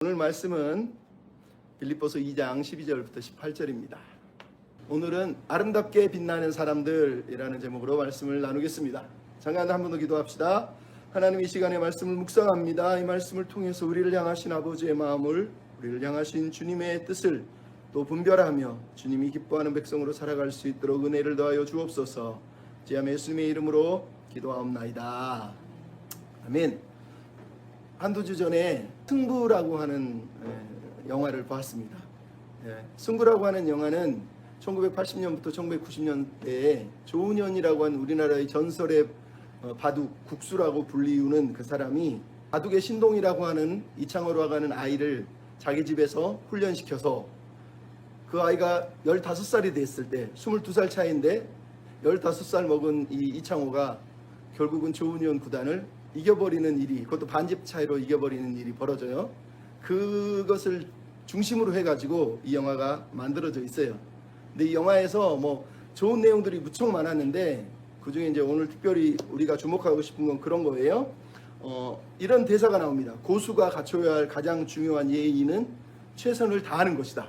오늘 말씀은 빌립보서 2장 12절부터 18절입니다. 오늘은 아름답게 빛나는 사람들이라는 제목으로 말씀을 나누겠습니다. 잠깐 한 번 더 기도합시다. 하나님, 이 시간에 말씀을 묵상합니다. 이 말씀을 통해서 우리를 향하신 아버지의 마음을, 우리를 향하신 주님의 뜻을 또 분별하며 주님이 기뻐하는 백성으로 살아갈 수 있도록 은혜를 더하여 주옵소서. 주의 예수님의 이름으로 기도하옵나이다. 아멘. 한두 주 전에 승부라고 하는 영화를 봤습니다. 승부라고 하는 영화는 1980년부터 1990년대에 조은현이라고 하는 우리나라의 전설의 바둑 국수라고 불리우는 그 사람이 바둑의 신동이라고 하는 이창호라고 하는 아이를 자기 집에서 훈련시켜서 그 아이가 15살이 됐을 때, 22살 차이인데 15살 먹은 이 이창호가 결국은 조은현 구단을 이겨버리는 일이, 그것도 반집 차이로 이겨버리는 일이 벌어져요. 그것을 중심으로 해가지고 이 영화가 만들어져 있어요. 근데 이 영화에서 뭐 좋은 내용들이 무척 많았는데 그 중에 이제 오늘 특별히 우리가 주목하고 싶은 건 그런 거예요. 이런 대사가 나옵니다. 고수가 갖춰야 할 가장 중요한 예의는 최선을 다하는 것이다.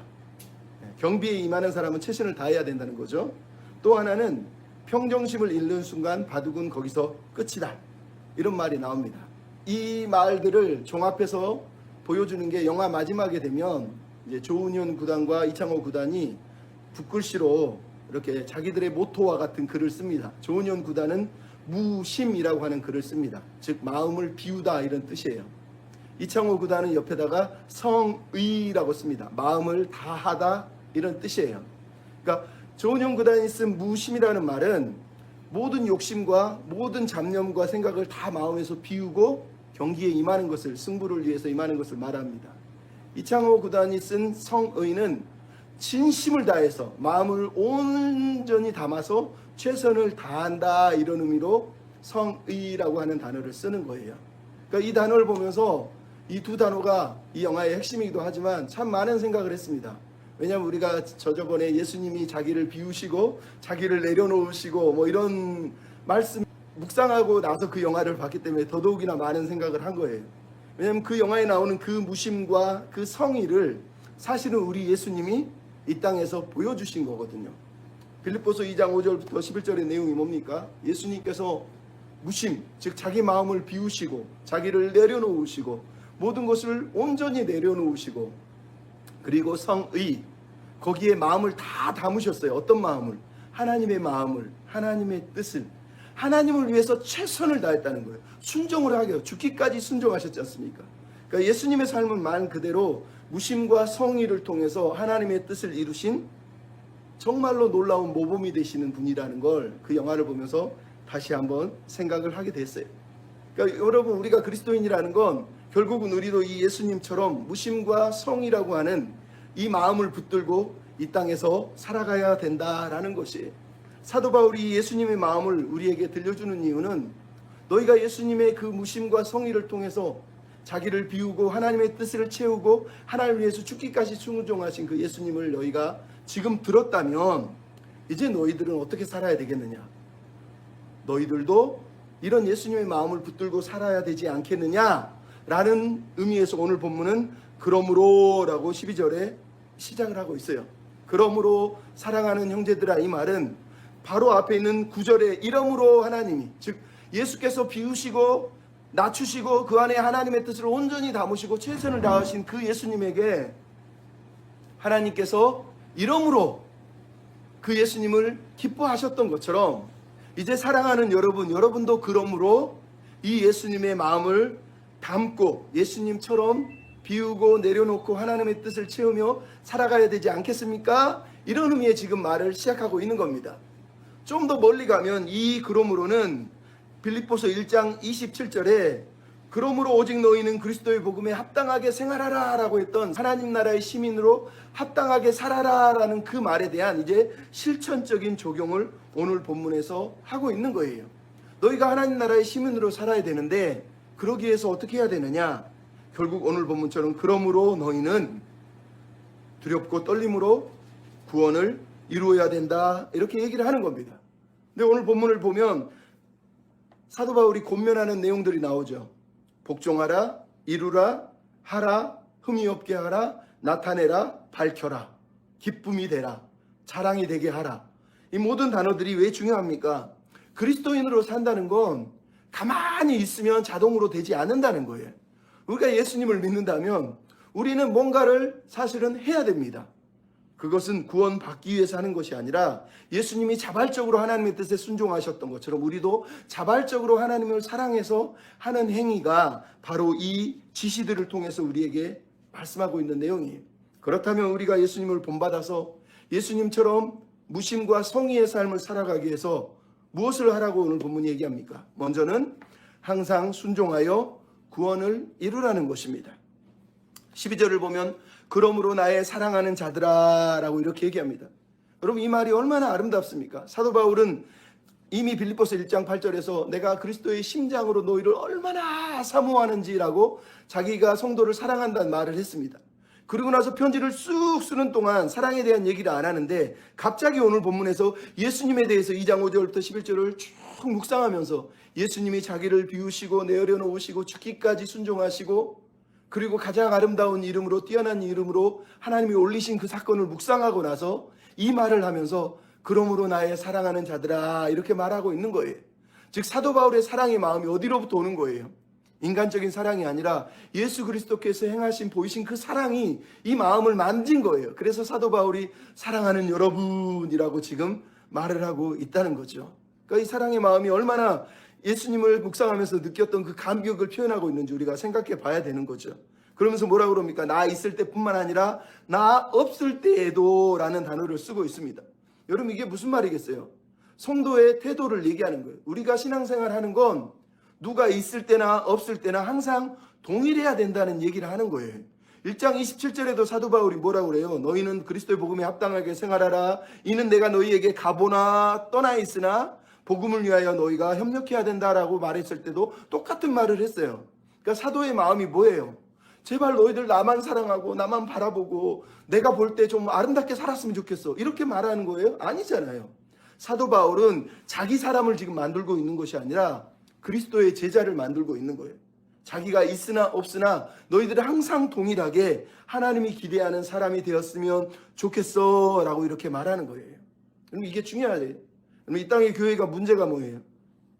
경비에 임하는 사람은 최선을 다해야 된다는 거죠. 또 하나는 평정심을 잃는 순간 바둑은 거기서 끝이다. 이런 말이 나옵니다. 이 말들을 종합해서 보여주는 게 영화 마지막에 되면 이제 조은현 구단과 이창호 구단이 붓글씨로 이렇게 자기들의 모토와 같은 글을 씁니다. 조은현 구단은 무심이라고 하는 글을 씁니다. 즉 마음을 비우다 이런 뜻이에요. 이창호 구단은 옆에다가 성의라고 씁니다. 마음을 다하다 이런 뜻이에요. 그러니까 조은현 구단이 쓴 무심이라는 말은 모든 욕심과 모든 잡념과 생각을 다 마음에서 비우고 경기에 임하는 것을, 승부를 위해서 임하는 것을 말합니다. 이창호 구단이 쓴 성의는 진심을 다해서 마음을 온전히 담아서 최선을 다한다 이런 의미로 성의라고 하는 단어를 쓰는 거예요. 그러니까 이 단어를 보면서 이 두 단어가 이 영화의 핵심이기도 하지만 참 많은 생각을 했습니다. 왜냐하면 우리가 저번에 예수님이 자기를 비우시고 자기를 내려놓으시고 뭐 이런 말씀 묵상하고 나서 그 영화를 봤기 때문에 더더욱이나 많은 생각을 한 거예요. 왜냐하면 그 영화에 나오는 그 무심과 그 성의를 사실은 우리 예수님이 이 땅에서 보여주신 거거든요. 빌립보서 2장 5절부터 11절의 내용이 뭡니까? 예수님께서 무심, 즉 자기 마음을 비우시고 자기를 내려놓으시고 모든 것을 온전히 내려놓으시고 그리고 성의, 거기에 마음을 다 담으셨어요. 어떤 마음을? 하나님의 마음을, 하나님의 뜻을, 하나님을 위해서 최선을 다했다는 거예요. 순종을 하게요. 죽기까지 순종하셨지 않습니까? 그러니까 예수님의 삶은 말 그대로 무심과 성의를 통해서 하나님의 뜻을 이루신 정말로 놀라운 모범이 되시는 분이라는 걸 그 영화를 보면서 다시 한번 생각을 하게 됐어요. 그러니까 여러분, 우리가 그리스도인이라는 건 결국은 우리도 이 예수님처럼 무심과 성의라고 하는 이 마음을 붙들고 이 땅에서 살아가야 된다라는 것이에요. 사도 바울이 예수님의 마음을 우리에게 들려주는 이유는 너희가 예수님의 그 무심과 성의를 통해서 자기를 비우고 하나님의 뜻을 채우고 하나님을 위해서 죽기까지 순종하신 그 예수님을 너희가 지금 들었다면 이제 너희들은 어떻게 살아야 되겠느냐? 너희들도 이런 예수님의 마음을 붙들고 살아야 되지 않겠느냐? 라는 의미에서 오늘 본문은 그러므로 라고 12절에 시작을 하고 있어요. 그러므로 사랑하는 형제들아, 이 말은 바로 앞에 있는 9절에 이러므로 하나님이, 즉 예수께서 비우시고 낮추시고 그 안에 하나님의 뜻을 온전히 담으시고 최선을 다하신 그 예수님에게 하나님께서 이러므로 그 예수님을 기뻐하셨던 것처럼 이제 사랑하는 여러분도 그러므로 이 예수님의 마음을 담고 예수님처럼 비우고 내려놓고 하나님의 뜻을 채우며 살아가야 되지 않겠습니까? 이런 의미의 지금 말을 시작하고 있는 겁니다. 좀 더 멀리 가면 이 그러므로는 빌립보서 1장 27절에 그러므로 오직 너희는 그리스도의 복음에 합당하게 생활하라 라고 했던 하나님 나라의 시민으로 합당하게 살아라 라는 그 말에 대한 이제 실천적인 적용을 오늘 본문에서 하고 있는 거예요. 너희가 하나님 나라의 시민으로 살아야 되는데 그러기 위해서 어떻게 해야 되느냐? 결국 오늘 본문처럼 그러므로 너희는 두렵고 떨림으로 구원을 이루어야 된다 이렇게 얘기를 하는 겁니다. 근데 오늘 본문을 보면 사도 바울이 권면하는 내용들이 나오죠. 복종하라, 이루라, 하라, 흠이 없게 하라, 나타내라, 밝혀라, 기쁨이 되라, 자랑이 되게 하라. 이 모든 단어들이 왜 중요합니까? 그리스도인으로 산다는 건 가만히 있으면 자동으로 되지 않는다는 거예요. 우리가 예수님을 믿는다면 우리는 뭔가를 사실은 해야 됩니다. 그것은 구원받기 위해서 하는 것이 아니라 예수님이 자발적으로 하나님의 뜻에 순종하셨던 것처럼 우리도 자발적으로 하나님을 사랑해서 하는 행위가 바로 이 지시들을 통해서 우리에게 말씀하고 있는 내용이에요. 그렇다면 우리가 예수님을 본받아서 예수님처럼 무심과 성의의 삶을 살아가기 위해서 무엇을 하라고 오늘 본문이 얘기합니까? 먼저는 항상 순종하여 구원을 이루라는 것입니다. 12절을 보면 그러므로 나의 사랑하는 자들아 라고 이렇게 얘기합니다. 여러분 이 말이 얼마나 아름답습니까? 사도 바울은 이미 빌립보서 1장 8절에서 내가 그리스도의 심장으로 너희를 얼마나 사모하는지라고 자기가 성도를 사랑한다는 말을 했습니다. 그리고 나서 편지를 쑥 쓰는 동안 사랑에 대한 얘기를 안 하는데 갑자기 오늘 본문에서 예수님에 대해서 2장 5절부터 11절을 쭉 묵상하면서 예수님이 자기를 비우시고 내어놓으시고 죽기까지 순종하시고 그리고 가장 아름다운 이름으로 뛰어난 이름으로 하나님이 올리신 그 사건을 묵상하고 나서 이 말을 하면서 그러므로 나의 사랑하는 자들아 이렇게 말하고 있는 거예요. 즉 사도 바울의 사랑의 마음이 어디로부터 오는 거예요? 인간적인 사랑이 아니라 예수 그리스도께서 행하신 보이신 그 사랑이 이 마음을 만진 거예요. 그래서 사도 바울이 사랑하는 여러분이라고 지금 말을 하고 있다는 거죠. 그러니까 이 사랑의 마음이 얼마나 예수님을 묵상하면서 느꼈던 그 감격을 표현하고 있는지 우리가 생각해 봐야 되는 거죠. 그러면서 뭐라고 그럽니까? 나 있을 때뿐만 아니라 나 없을 때에도 라는 단어를 쓰고 있습니다. 여러분 이게 무슨 말이겠어요? 성도의 태도를 얘기하는 거예요. 우리가 신앙생활 하는 건 누가 있을 때나 없을 때나 항상 동일해야 된다는 얘기를 하는 거예요. 1장 27절에도 사도 바울이 뭐라고 그래요? 너희는 그리스도의 복음에 합당하게 생활하라. 이는 내가 너희에게 가보나 떠나 있으나 복음을 위하여 너희가 협력해야 된다라고 말했을 때도 똑같은 말을 했어요. 그러니까 사도의 마음이 뭐예요? 제발 너희들 나만 사랑하고 나만 바라보고 내가 볼 때 좀 아름답게 살았으면 좋겠어. 이렇게 말하는 거예요? 아니잖아요. 사도 바울은 자기 사람을 지금 만들고 있는 것이 아니라 그리스도의 제자를 만들고 있는 거예요. 자기가 있으나 없으나 너희들은 항상 동일하게 하나님이 기대하는 사람이 되었으면 좋겠어 라고 이렇게 말하는 거예요. 그럼 이게 중요하죠. 그럼 이 땅의 교회가 문제가 뭐예요?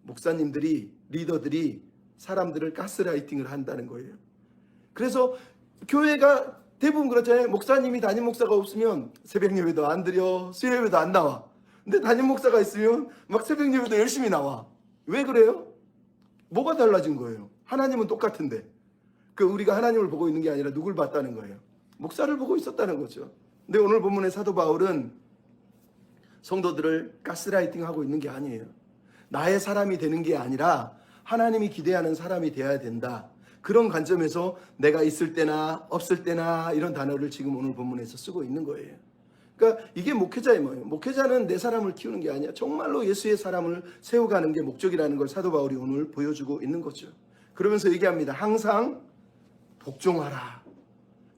목사님들이, 리더들이 사람들을 가스라이팅을 한다는 거예요. 그래서 교회가 대부분 그렇잖아요. 목사님이 담임 목사가 없으면 새벽 예배도 안 드려, 수요 예배도 안 나와. 근데 담임 목사가 있으면 막 새벽 예배도 열심히 나와. 왜 그래요? 뭐가 달라진 거예요? 하나님은 똑같은데. 우리가 하나님을 보고 있는 게 아니라 누굴 봤다는 거예요? 목사를 보고 있었다는 거죠. 근데 오늘 본문의 사도 바울은 성도들을 가스라이팅하고 있는 게 아니에요. 나의 사람이 되는 게 아니라 하나님이 기대하는 사람이 되어야 된다. 그런 관점에서 내가 있을 때나 없을 때나 이런 단어를 지금 오늘 본문에서 쓰고 있는 거예요. 그러니까 이게 목회자의 뭐예요? 목회자는 내 사람을 키우는 게 아니야. 정말로 예수의 사람을 세워가는 게 목적이라는 걸 사도 바울이 오늘 보여주고 있는 거죠. 그러면서 얘기합니다. 항상 복종하라.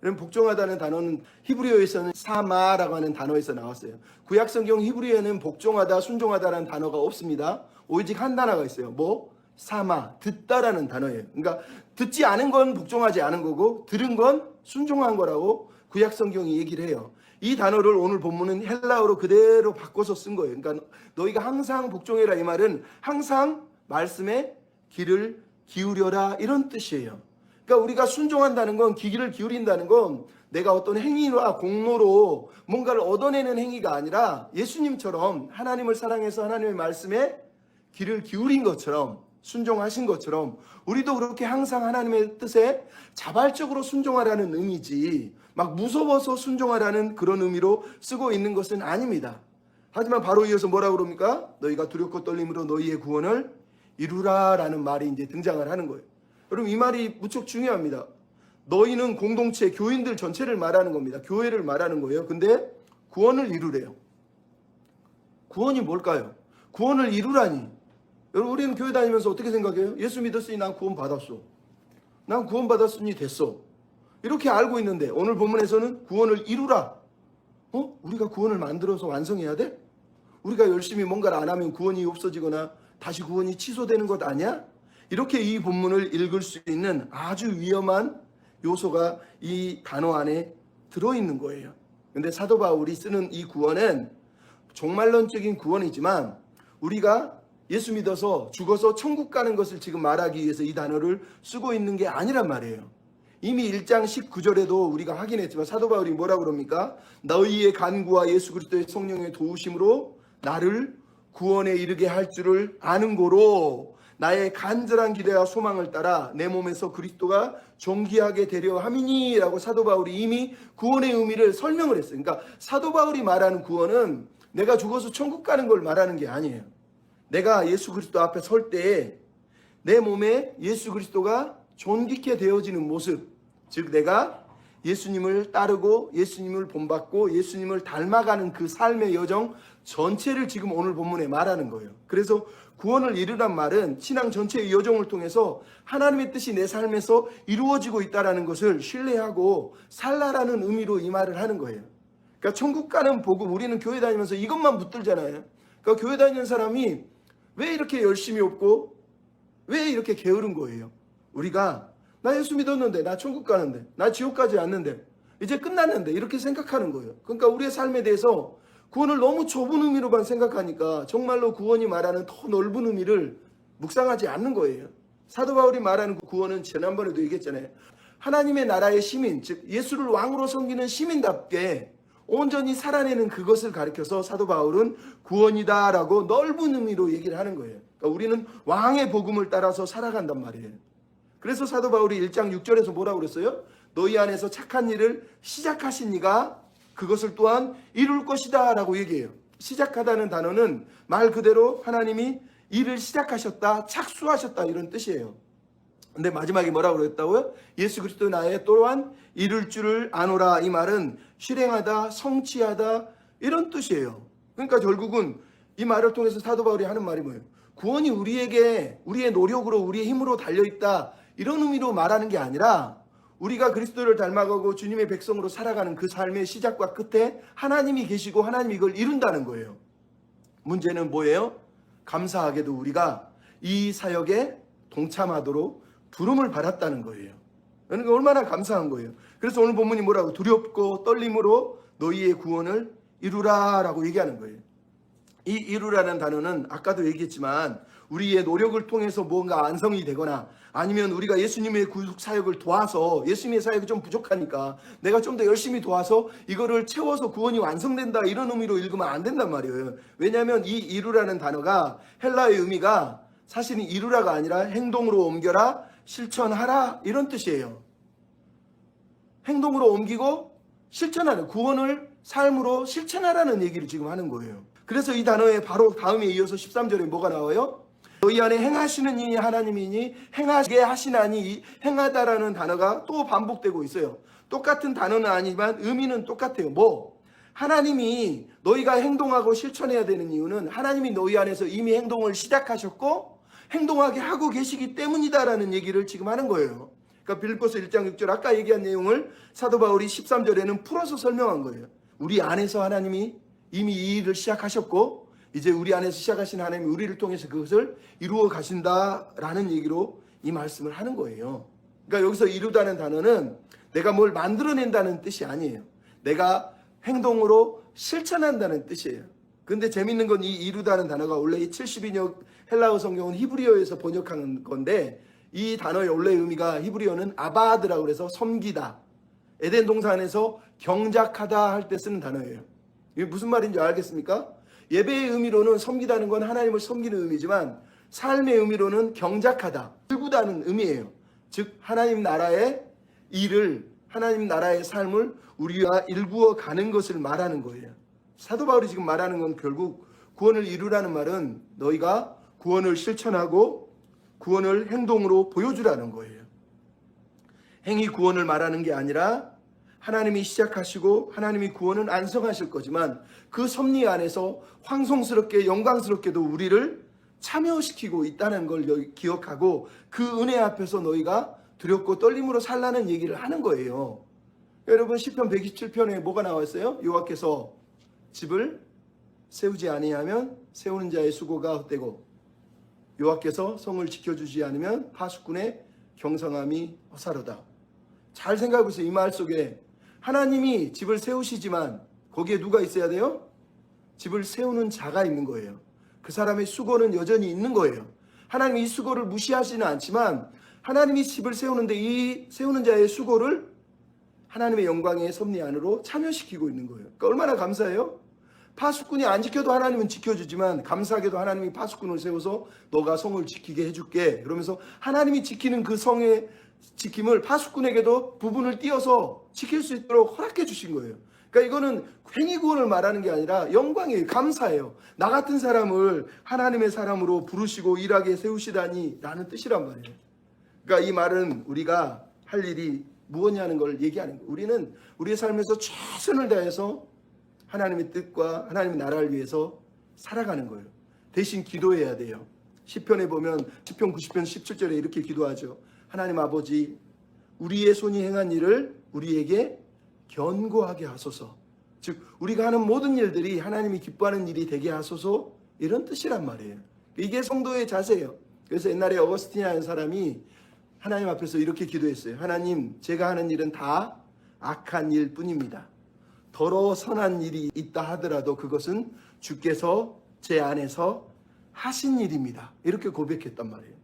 그럼 복종하다는 단어는 히브리어에서는 사마라고 하는 단어에서 나왔어요. 구약성경 히브리어에는 복종하다, 순종하다라는 단어가 없습니다. 오직 한 단어가 있어요. 뭐? 사마, 듣다라는 단어예요. 그러니까 듣지 않은 건 복종하지 않은 거고 들은 건 순종한 거라고 구약성경이 얘기를 해요. 이 단어를 오늘 본문은 헬라어로 그대로 바꿔서 쓴 거예요. 그러니까 너희가 항상 복종해라 이 말은 항상 말씀에 귀를 기울여라 이런 뜻이에요. 그러니까 우리가 순종한다는 건 귀를 기울인다는 건 내가 어떤 행위와 공로로 뭔가를 얻어내는 행위가 아니라 예수님처럼 하나님을 사랑해서 하나님의 말씀에 귀를 기울인 것처럼 순종하신 것처럼 우리도 그렇게 항상 하나님의 뜻에 자발적으로 순종하라는 의미지 막 무서워서 순종하라는 그런 의미로 쓰고 있는 것은 아닙니다. 하지만 바로 이어서 뭐라고 그럽니까? 너희가 두렵고 떨림으로 너희의 구원을 이루라라는 말이 이제 등장을 하는 거예요. 여러분 이 말이 무척 중요합니다. 너희는 공동체, 교인들 전체를 말하는 겁니다. 교회를 말하는 거예요. 근데 구원을 이루래요. 구원이 뭘까요? 구원을 이루라니. 여러분 우리는 교회 다니면서 어떻게 생각해요? 예수 믿었으니 난 구원 받았어. 난 구원 받았으니 됐어. 이렇게 알고 있는데 오늘 본문에서는 구원을 이루라. 우리가 구원을 만들어서 완성해야 돼? 우리가 열심히 뭔가를 안 하면 구원이 없어지거나 다시 구원이 취소되는 것 아니야? 이렇게 이 본문을 읽을 수 있는 아주 위험한 요소가 이 단어 안에 들어있는 거예요. 근데 사도 바울이 쓰는 이 구원은 종말론적인 구원이지만 우리가 예수 믿어서 죽어서 천국 가는 것을 지금 말하기 위해서 이 단어를 쓰고 있는 게 아니란 말이에요. 이미 1장 19절에도 우리가 확인했지만 사도 바울이 뭐라고 그럽니까? 너희의 간구와 예수 그리스도의 성령의 도우심으로 나를 구원에 이르게 할 줄을 아는 고로 나의 간절한 기대와 소망을 따라 내 몸에서 그리스도가 존귀하게 되려 함이니 라고 사도 바울이 이미 구원의 의미를 설명을 했어요. 그러니까 사도 바울이 말하는 구원은 내가 죽어서 천국 가는 걸 말하는 게 아니에요. 내가 예수 그리스도 앞에 설 때에 내 몸에 예수 그리스도가 존귀케 되어지는 모습, 즉 내가 예수님을 따르고 예수님을 본받고 예수님을 닮아가는 그 삶의 여정 전체를 지금 오늘 본문에 말하는 거예요. 그래서 구원을 이루란 말은 신앙 전체의 여정을 통해서 하나님의 뜻이 내 삶에서 이루어지고 있다는 것을 신뢰하고 살라라는 의미로 이 말을 하는 거예요. 그러니까 천국 가는 복음, 우리는 교회 다니면서 이것만 붙들잖아요. 그러니까 교회 다니는 사람이 왜 이렇게 열심히 없고 왜 이렇게 게으른 거예요? 우리가 나 예수 믿었는데, 나 천국 가는데, 나 지옥 가지 않는데, 이제 끝났는데 이렇게 생각하는 거예요. 그러니까 우리의 삶에 대해서 구원을 너무 좁은 의미로만 생각하니까 정말로 구원이 말하는 더 넓은 의미를 묵상하지 않는 거예요. 사도 바울이 말하는 구원은 지난번에도 얘기했잖아요. 하나님의 나라의 시민, 즉 예수를 왕으로 섬기는 시민답게 온전히 살아내는 그것을 가리켜서 사도 바울은 구원이다라고 넓은 의미로 얘기를 하는 거예요. 그러니까 우리는 왕의 복음을 따라서 살아간단 말이에요. 그래서 사도 바울이 1장 6절에서 뭐라고 그랬어요? 너희 안에서 착한 일을 시작하신 이가 그것을 또한 이룰 것이다 라고 얘기해요. 시작하다는 단어는 말 그대로 하나님이 일을 시작하셨다, 착수하셨다 이런 뜻이에요. 근데 마지막에 뭐라고 그랬다고요? 예수 그리스도 나의 또한 이룰 줄을 아노라. 이 말은 실행하다, 성취하다 이런 뜻이에요. 그러니까 결국은 이 말을 통해서 사도 바울이 하는 말이 뭐예요? 구원이 우리에게 우리의 노력으로 우리의 힘으로 달려있다 이런 의미로 말하는 게 아니라 우리가 그리스도를 닮아가고 주님의 백성으로 살아가는 그 삶의 시작과 끝에 하나님이 계시고 하나님이 이걸 이룬다는 거예요. 문제는 뭐예요? 감사하게도 우리가 이 사역에 동참하도록 부름을 받았다는 거예요. 그러니까 얼마나 감사한 거예요. 그래서 오늘 본문이 뭐라고? 두렵고 떨림으로 너희의 구원을 이루라 라고 얘기하는 거예요. 이 이루라는 단어는 아까도 얘기했지만 우리의 노력을 통해서 뭔가 완성이 되거나 아니면 우리가 예수님의 구속 사역을 도와서 예수님의 사역이 좀 부족하니까 내가 좀 더 열심히 도와서 이거를 채워서 구원이 완성된다 이런 의미로 읽으면 안 된단 말이에요. 왜냐하면 이 이루라는 단어가 헬라의 의미가 사실은 이루라가 아니라 행동으로 옮겨라, 실천하라 이런 뜻이에요. 행동으로 옮기고 실천하는, 구원을 삶으로 실천하라는 얘기를 지금 하는 거예요. 그래서 이 단어에 바로 다음에 이어서 13절에 뭐가 나와요? 너희 안에 행하시는 이니 하나님이니 행하게 하시나니, 행하다라는 단어가 또 반복되고 있어요. 똑같은 단어는 아니지만 의미는 똑같아요. 뭐? 하나님이 너희가 행동하고 실천해야 되는 이유는 하나님이 너희 안에서 이미 행동을 시작하셨고 행동하게 하고 계시기 때문이다라는 얘기를 지금 하는 거예요. 그러니까 빌립보서 1장 6절 아까 얘기한 내용을 사도 바울이 13절에는 풀어서 설명한 거예요. 우리 안에서 하나님이 이미 이 일을 시작하셨고 이제 우리 안에서 시작하신 하나님이 우리를 통해서 그것을 이루어 가신다라는 얘기로 이 말씀을 하는 거예요. 그러니까 여기서 이루다는 단어는 내가 뭘 만들어낸다는 뜻이 아니에요. 내가 행동으로 실천한다는 뜻이에요. 근데 재밌는 건 이 이루다는 단어가 원래 이 72년 헬라어 성경은 히브리어에서 번역한 건데 이 단어의 원래 의미가 히브리어는 아바드라고 해서 섬기다, 에덴 동산에서 경작하다 할 때 쓰는 단어예요. 이게 무슨 말인지 알겠습니까? 예배의 의미로는 섬기다는 건 하나님을 섬기는 의미지만 삶의 의미로는 경작하다, 일구다는 의미예요. 즉 하나님 나라의 일을, 하나님 나라의 삶을 우리가 일구어 가는 것을 말하는 거예요. 사도 바울이 지금 말하는 건 결국 구원을 이루라는 말은 너희가 구원을 실천하고 구원을 행동으로 보여주라는 거예요. 행위 구원을 말하는 게 아니라 하나님이 시작하시고 하나님이 구원은 완성하실 거지만 그 섭리 안에서 황송스럽게 영광스럽게도 우리를 참여시키고 있다는 걸 기억하고 그 은혜 앞에서 너희가 두렵고 떨림으로 살라는 얘기를 하는 거예요. 여러분 시편 127편에 뭐가 나와 있어요? 여호와께서 집을 세우지 아니하면 세우는 자의 수고가 헛되고 여호와께서 성을 지켜주지 않으면 하수꾼의 경성함이 허사로다. 잘 생각해 보세요. 이 말 속에 하나님이 집을 세우시지만 거기에 누가 있어야 돼요? 집을 세우는 자가 있는 거예요. 그 사람의 수고는 여전히 있는 거예요. 하나님이 이 수고를 무시하지는 않지만 하나님이 집을 세우는데 이 세우는 자의 수고를 하나님의 영광의 섭리 안으로 참여시키고 있는 거예요. 그러니까 얼마나 감사해요? 파수꾼이 안 지켜도 하나님은 지켜주지만 감사하게도 하나님이 파수꾼을 세워서 너가 성을 지키게 해줄게. 그러면서 하나님이 지키는 그 성의 지킴을 파수꾼에게도 부분을 띄어서 지킬 수 있도록 허락해 주신 거예요. 그러니까 이거는 행위 구원을 말하는 게 아니라 영광이에요. 감사해요. 나 같은 사람을 하나님의 사람으로 부르시고 일하게 세우시다니 라는 뜻이란 말이에요. 그러니까 이 말은 우리가 할 일이 무엇이냐는 걸 얘기하는 거예요. 우리는 우리의 삶에서 최선을 다해서 하나님의 뜻과 하나님의 나라를 위해서 살아가는 거예요. 대신 기도해야 돼요. 시편에 보면 시편 90편 17절에 이렇게 기도하죠. 하나님 아버지, 우리의 손이 행한 일을 우리에게 견고하게 하소서. 즉 우리가 하는 모든 일들이 하나님이 기뻐하는 일이 되게 하소서, 이런 뜻이란 말이에요. 이게 성도의 자세예요. 그래서 옛날에 어거스틴이라는 사람이 하나님 앞에서 이렇게 기도했어요. 하나님, 제가 하는 일은 다 악한 일 뿐입니다. 더러 선한 일이 있다 하더라도 그것은 주께서 제 안에서 하신 일입니다. 이렇게 고백했단 말이에요.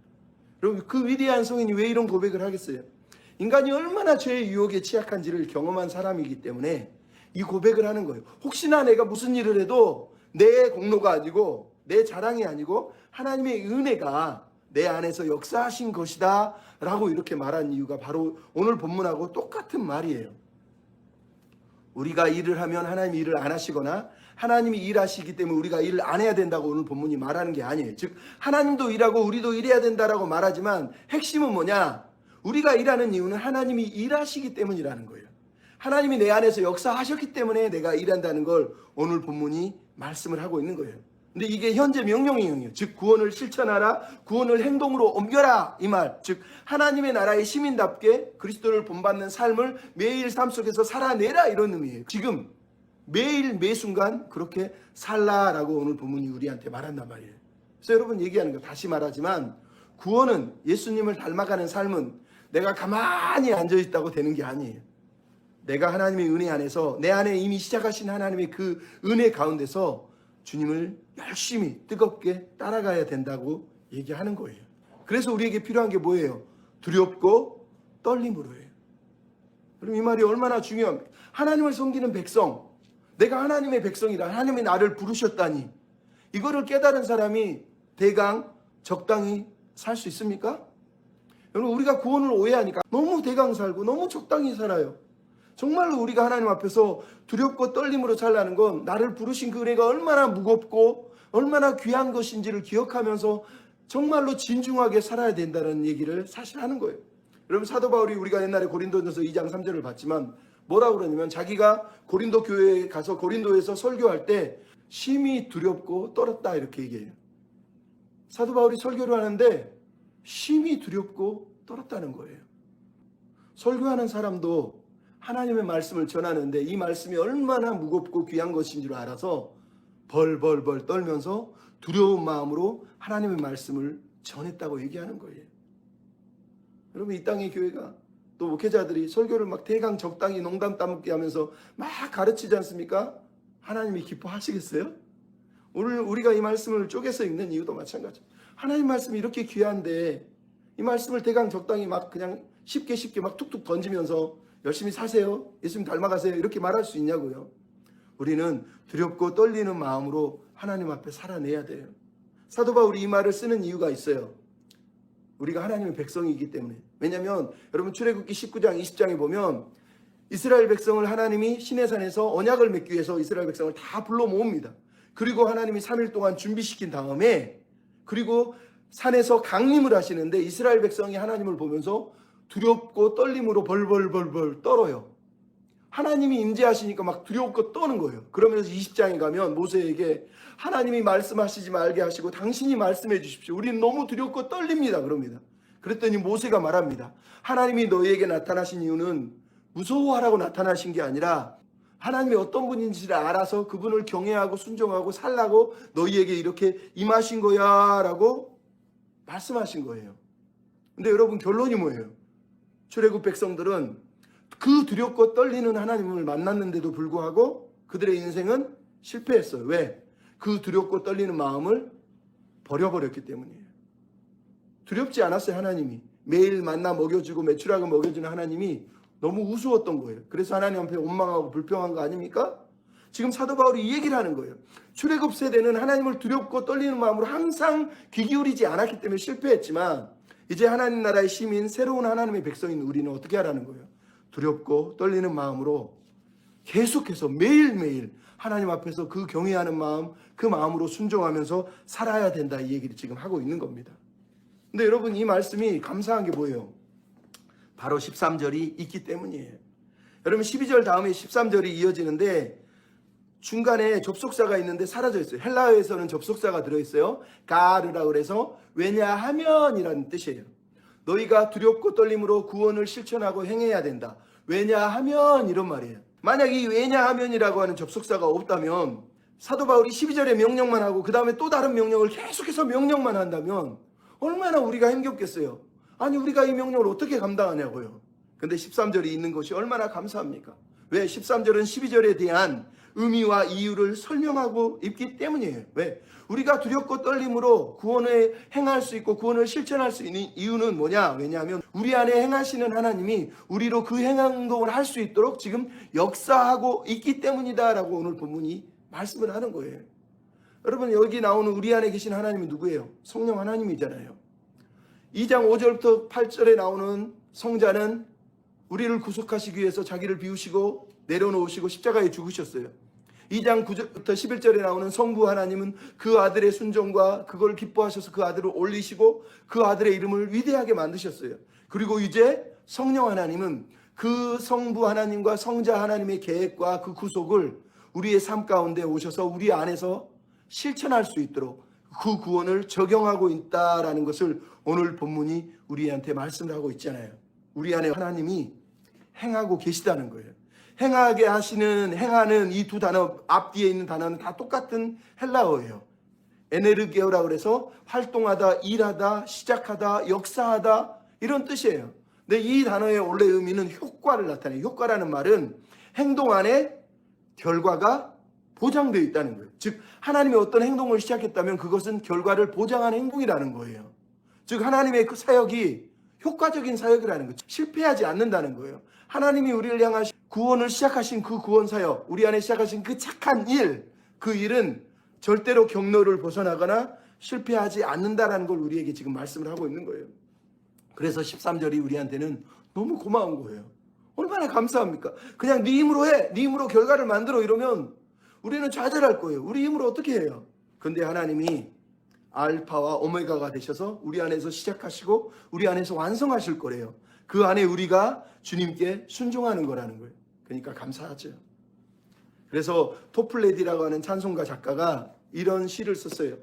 여러분, 그 위대한 성인이 왜 이런 고백을 하겠어요? 인간이 얼마나 죄의 유혹에 취약한지를 경험한 사람이기 때문에 이 고백을 하는 거예요. 혹시나 내가 무슨 일을 해도 내 공로가 아니고 내 자랑이 아니고 하나님의 은혜가 내 안에서 역사하신 것이다 라고 이렇게 말한 이유가 바로 오늘 본문하고 똑같은 말이에요. 우리가 일을 하면 하나님이 일을 안 하시거나 하나님이 일하시기 때문에 우리가 일을 안 해야 된다고 오늘 본문이 말하는 게 아니에요. 즉 하나님도 일하고 우리도 일해야 된다라고 말하지만 핵심은 뭐냐? 우리가 일하는 이유는 하나님이 일하시기 때문이라는 거예요. 하나님이 내 안에서 역사하셨기 때문에 내가 일한다는 걸 오늘 본문이 말씀을 하고 있는 거예요. 근데 이게 현재 명령이에요. 즉 구원을 실천하라, 구원을 행동으로 옮겨라, 이 말. 즉 하나님의 나라의 시민답게 그리스도를 본받는 삶을 매일 삶 속에서 살아내라, 이런 의미예요. 지금 매일 매순간 그렇게 살라라고 오늘 본문이 우리한테 말한단 말이에요. 그래서 여러분 얘기하는 거 다시 말하지만 구원은, 예수님을 닮아가는 삶은 내가 가만히 앉아있다고 되는 게 아니에요. 내가 하나님의 은혜 안에서 내 안에 이미 시작하신 하나님의 그 은혜 가운데서 주님을 열심히 뜨겁게 따라가야 된다고 얘기하는 거예요. 그래서 우리에게 필요한 게 뭐예요? 두렵고 떨림으로예요. 그럼 이 말이 얼마나 중요합니까? 하나님을 섬기는 백성, 내가 하나님의 백성이라, 하나님이 나를 부르셨다니, 이거를 깨달은 사람이 대강 적당히 살 수 있습니까? 여러분, 우리가 구원을 오해하니까 너무 대강 살고 너무 적당히 살아요. 정말로 우리가 하나님 앞에서 두렵고 떨림으로 살라는 건 나를 부르신 그 은혜가 얼마나 무겁고 얼마나 귀한 것인지를 기억하면서 정말로 진중하게 살아야 된다는 얘기를 사실 하는 거예요. 여러분, 사도 바울이 우리가 옛날에 고린도전서 2장 3절을 봤지만 뭐라고 그러냐면 자기가 고린도 교회에 가서 고린도에서 설교할 때 심히 두렵고 떨었다, 이렇게 얘기해요. 사도 바울이 설교를 하는데 심히 두렵고 떨었다는 거예요. 설교하는 사람도 하나님의 말씀을 전하는데 이 말씀이 얼마나 무겁고 귀한 것인 줄 알아서 벌벌벌 떨면서 두려운 마음으로 하나님의 말씀을 전했다고 얘기하는 거예요. 여러분, 이 땅의 교회가 또 목회자들이 설교를 막 대강 적당히 농담 따먹게 하면서 막 가르치지 않습니까? 하나님이 기뻐하시겠어요? 오늘 우리가 이 말씀을 쪼개서 읽는 이유도 마찬가지예요. 하나님 말씀이 이렇게 귀한데 이 말씀을 대강 적당히 막 그냥 쉽게 막 툭툭 던지면서 열심히 사세요, 예수님 닮아가세요, 이렇게 말할 수 있냐고요. 우리는 두렵고 떨리는 마음으로 하나님 앞에 살아내야 돼요. 사도 바울이 이 말을 쓰는 이유가 있어요. 우리가 하나님의 백성이기 때문에. 왜냐하면 여러분, 출애굽기 19장 20장에 보면 이스라엘 백성을 하나님이 시내산에서 언약을 맺기 위해서 이스라엘 백성을 다 불러 모읍니다. 그리고 하나님이 3일 동안 준비시킨 다음에 그리고 산에서 강림을 하시는데 이스라엘 백성이 하나님을 보면서 두렵고 떨림으로 벌벌벌벌 떨어요. 하나님이 임재하시니까 막 두렵고 떠는 거예요. 그러면서 20장에 가면 모세에게 하나님이 말씀하시지 말게 하시고 당신이 말씀해 주십시오, 우리는 너무 두렵고 떨립니다, 그럽니다. 그랬더니 모세가 말합니다. 하나님이 너희에게 나타나신 이유는 무서워하라고 나타나신 게 아니라 하나님이 어떤 분인지를 알아서 그분을 경외하고 순종하고 살라고 너희에게 이렇게 임하신 거야 라고 말씀하신 거예요. 근데 여러분, 결론이 뭐예요? 출애굽 백성들은 그 두렵고 떨리는 하나님을 만났는데도 불구하고 그들의 인생은 실패했어요. 왜? 그 두렵고 떨리는 마음을 버려버렸기 때문이에요. 두렵지 않았어요. 하나님이. 매일 만나 먹여주고 매출하고 먹여주는 하나님이 너무 우스웠던 거예요. 그래서 하나님 앞에 원망하고 불평한 거 아닙니까? 지금 사도 바울이 이 얘기를 하는 거예요. 출애굽 세대는 하나님을 두렵고 떨리는 마음으로 항상 귀 기울이지 않았기 때문에 실패했지만 이제 하나님 나라의 시민, 새로운 하나님의 백성인 우리는 어떻게 하라는 거예요? 두렵고 떨리는 마음으로 계속해서 매일매일 하나님 앞에서 그 경외하는 마음, 그 마음으로 순종하면서 살아야 된다, 이 얘기를 지금 하고 있는 겁니다. 근데 여러분, 이 말씀이 감사한 게 뭐예요? 바로 13절이 있기 때문이에요. 여러분, 12절 다음에 13절이 이어지는데 중간에 접속사가 있는데 사라져 있어요. 헬라어에서는 접속사가 들어있어요. 가르라고 그래서 왜냐하면이라는 뜻이에요. 너희가 두렵고 떨림으로 구원을 실천하고 행해야 된다. 왜냐하면 이런 말이에요. 만약 이 왜냐하면이라고 하는 접속사가 없다면 사도 바울이 12절에 명령만 하고 그 다음에 또 다른 명령을 계속해서 명령만 한다면 얼마나 우리가 힘겹겠어요. 아니, 우리가 이 명령을 어떻게 감당하냐고요. 근데 13절이 있는 것이 얼마나 감사합니까? 왜? 13절은 12절에 대한 의미와 이유를 설명하고 있기 때문이에요. 왜? 우리가 두렵고 떨림으로 구원을 행할 수 있고 구원을 실천할 수 있는 이유는 뭐냐? 왜냐하면 우리 안에 행하시는 하나님이 우리로 그 행동을 할 수 있도록 지금 역사하고 있기 때문이다라고 오늘 본문이 말씀을 하는 거예요. 여러분, 여기 나오는 우리 안에 계신 하나님이 누구예요? 성령 하나님이잖아요. 2장 5절부터 8절에 나오는 성자는 우리를 구속하시기 위해서 자기를 비우시고 내려놓으시고 십자가에 죽으셨어요. 2장 9절부터 11절에 나오는 성부 하나님은 그 아들의 순종과 그걸 기뻐하셔서 그 아들을 올리시고 그 아들의 이름을 위대하게 만드셨어요. 그리고 이제 성령 하나님은 그 성부 하나님과 성자 하나님의 계획과 그 구속을 우리의 삶 가운데 오셔서 우리 안에서 실천할 수 있도록 그 구원을 적용하고 있다라는 것을 오늘 본문이 우리한테 말씀을 하고 있잖아요. 우리 안에 하나님이 행하고 계시다는 거예요. 행하게 하시는, 행하는 이 두 단어, 앞뒤에 있는 단어는 다 똑같은 헬라어예요. 에네르게오라고 그래서 활동하다, 일하다, 시작하다, 역사하다, 이런 뜻이에요. 근데 이 단어의 원래 의미는 효과를 나타내요. 효과라는 말은 행동 안에 결과가 보장되어 있다는 거예요. 즉 하나님이 어떤 행동을 시작했다면 그것은 결과를 보장하는 행동이라는 거예요. 즉 하나님의 그 사역이 효과적인 사역이라는 거죠. 실패하지 않는다는 거예요. 하나님이 우리를 향한 구원을 시작하신 그 구원 사역, 우리 안에 시작하신 그 착한 일, 그 일은 절대로 경로를 벗어나거나 실패하지 않는다라는 걸 우리에게 지금 말씀을 하고 있는 거예요. 그래서 13절이 우리한테는 너무 고마운 거예요. 얼마나 감사합니까? 그냥 네 힘으로 해, 네 힘으로 결과를 만들어 이러면 우리는 좌절할 거예요. 우리 힘으로 어떻게 해요? 근데 하나님이 알파와 오메가가 되셔서 우리 안에서 시작하시고 우리 안에서 완성하실 거래요. 그 안에 우리가 주님께 순종하는 거라는 거예요. 그러니까 감사하죠. 그래서 토플레디라고 하는 찬송가 작가가 이런 시를 썼어요.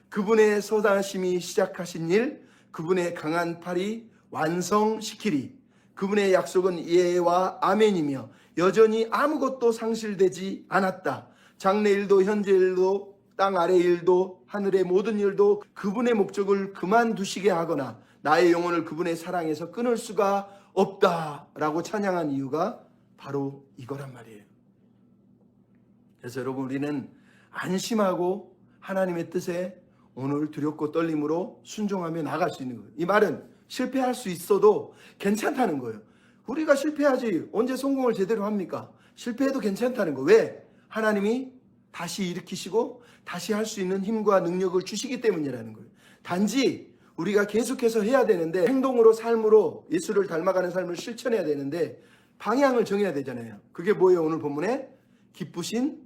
그분의 선하심이 시작하신 일, 그분의 강한 팔이 완성시키리. 그분의 약속은 예와 아멘이며 여전히 아무것도 상실되지 않았다. 장래 일도 현재 일도 땅 아래 일도 하늘의 모든 일도 그분의 목적을 그만두시게 하거나 나의 영혼을 그분의 사랑에서 끊을 수가 없다라고 찬양한 이유가 바로 이거란 말이에요. 그래서 여러분, 우리는 안심하고 하나님의 뜻에 오늘 두렵고 떨림으로 순종하며 나갈 수 있는 거예요. 이 말은 실패할 수 있어도 괜찮다는 거예요. 우리가 실패하지 언제 성공을 제대로 합니까? 실패해도 괜찮다는 거. 왜? 하나님이 다시 일으키시고 다시 할 수 있는 힘과 능력을 주시기 때문이라는 거예요. 단지 우리가 계속해서 해야 되는데, 행동으로 삶으로 예수를 닮아가는 삶을 실천해야 되는데 방향을 정해야 되잖아요. 그게 뭐예요? 오늘 본문에 기쁘신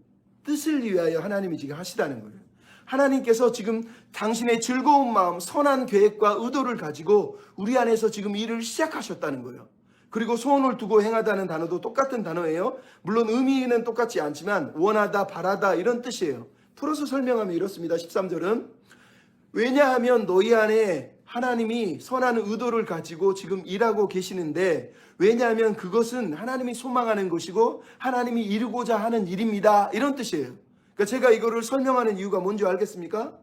뜻을 위하여 하나님이 지금 하시다는 거예요. 하나님께서 지금 당신의 즐거운 마음, 선한 계획과 의도를 가지고 우리 안에서 지금 일을 시작하셨다는 거예요. 그리고 소원을 두고 행하다는 단어도 똑같은 단어예요. 물론 의미는 똑같지 않지만 원하다, 바라다 이런 뜻이에요. 풀어서 설명하면 이렇습니다. 13절은 왜냐하면 너희 안에 하나님이 선한 의도를 가지고 지금 일하고 계시는데, 왜냐하면 그것은 하나님이 소망하는 것이고 하나님이 이루고자 하는 일입니다. 이런 뜻이에요. 그러니까 제가 이거를 설명하는 이유가 뭔지 알겠습니까?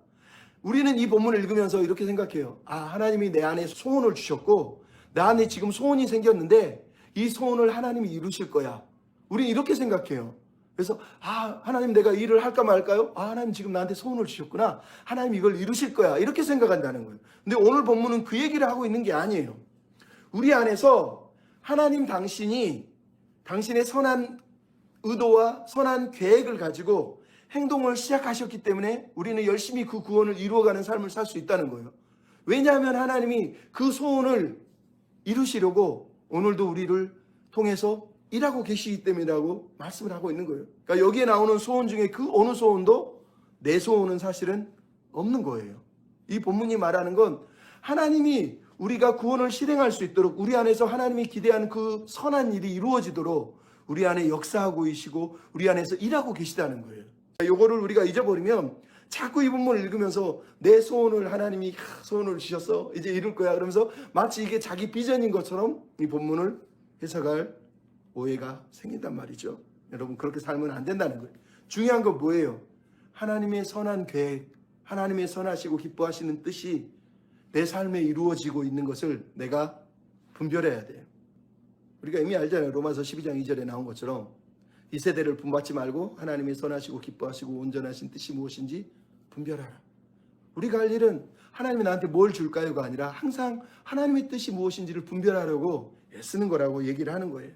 우리는 이 본문을 읽으면서 이렇게 생각해요. 아, 하나님이 내 안에 소원을 주셨고 내 안에 지금 소원이 생겼는데 이 소원을 하나님이 이루실 거야. 우리는 이렇게 생각해요. 그래서 하나님 내가 일을 할까 말까요? 하나님 지금 나한테 소원을 주셨구나. 하나님 이걸 이루실 거야. 이렇게 생각한다는 거예요. 근데 오늘 본문은 그 얘기를 하고 있는 게 아니에요. 우리 안에서 하나님 당신이 당신의 선한 의도와 선한 계획을 가지고 행동을 시작하셨기 때문에 우리는 열심히 그 구원을 이루어가는 삶을 살 수 있다는 거예요. 왜냐하면 하나님이 그 소원을 이루시려고 오늘도 우리를 통해서 일하고 계시기 때문이라고 말씀을 하고 있는 거예요. 그러니까 여기에 나오는 소원 중에 그 어느 소원도 내 소원은 사실은 없는 거예요. 이 본문이 말하는 건 하나님이 우리가 구원을 실행할 수 있도록 우리 안에서 하나님이 기대하는 그 선한 일이 이루어지도록 우리 안에 역사하고 계시고 우리 안에서 일하고 계시다는 거예요. 이거를 우리가 잊어버리면 자꾸 이 본문을 읽으면서 내 소원을 하나님이 소원을 주셨어 이제 이룰 거야 그러면서 마치 이게 자기 비전인 것처럼 이 본문을 해석할 오해가 생긴단 말이죠. 여러분 그렇게 살면 안 된다는 거예요. 중요한 건 뭐예요? 하나님의 선한 계획, 하나님의 선하시고 기뻐하시는 뜻이 내 삶에 이루어지고 있는 것을 내가 분별해야 돼요. 우리가 이미 알잖아요. 로마서 12장 2절에 나온 것처럼 이 세대를 분받지 말고 하나님의 선하시고 기뻐하시고 온전하신 뜻이 무엇인지 분별하라. 우리가 할 일은 하나님이 나한테 뭘 줄까요가 아니라 항상 하나님의 뜻이 무엇인지를 분별하려고 애쓰는 거라고 얘기를 하는 거예요.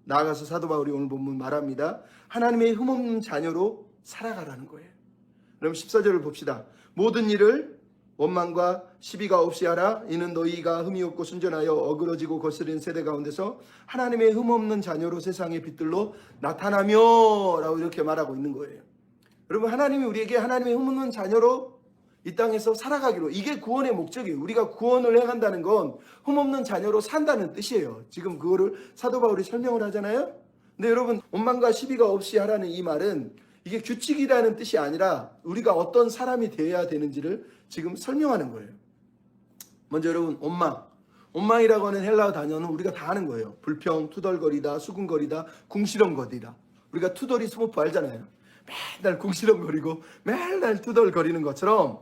나아가서 사도 바울이 오늘 본문 말합니다. 하나님의 흠없는 자녀로 살아가라는 거예요. 그럼 14절을 봅시다. 모든 일을 원망과 시비가 없이 하라. 이는 너희가 흠이 없고 순전하여 어그러지고 거스린 세대 가운데서 하나님의 흠없는 자녀로 세상의 빛들로 나타나며 라고 이렇게 말하고 있는 거예요. 여러분 하나님이 우리에게 하나님의 흠없는 자녀로 이 땅에서 살아가기로 이게 구원의 목적이에요. 우리가 구원을 해간다는 건 흠없는 자녀로 산다는 뜻이에요. 지금 그거를 사도 바울이 설명을 하잖아요. 근데 여러분 원망과 시비가 없이 하라는 이 말은 이게 규칙이라는 뜻이 아니라 우리가 어떤 사람이 되어야 되는지를 지금 설명하는 거예요. 먼저 여러분 원망이라고 하는 헬라어 단어는 우리가 다 아는 거예요. 불평, 투덜거리다, 수군거리다, 궁시렁거리다. 우리가 투덜이 스모프 알잖아요. 맨날 궁시렁거리고 맨날 투덜거리는 것처럼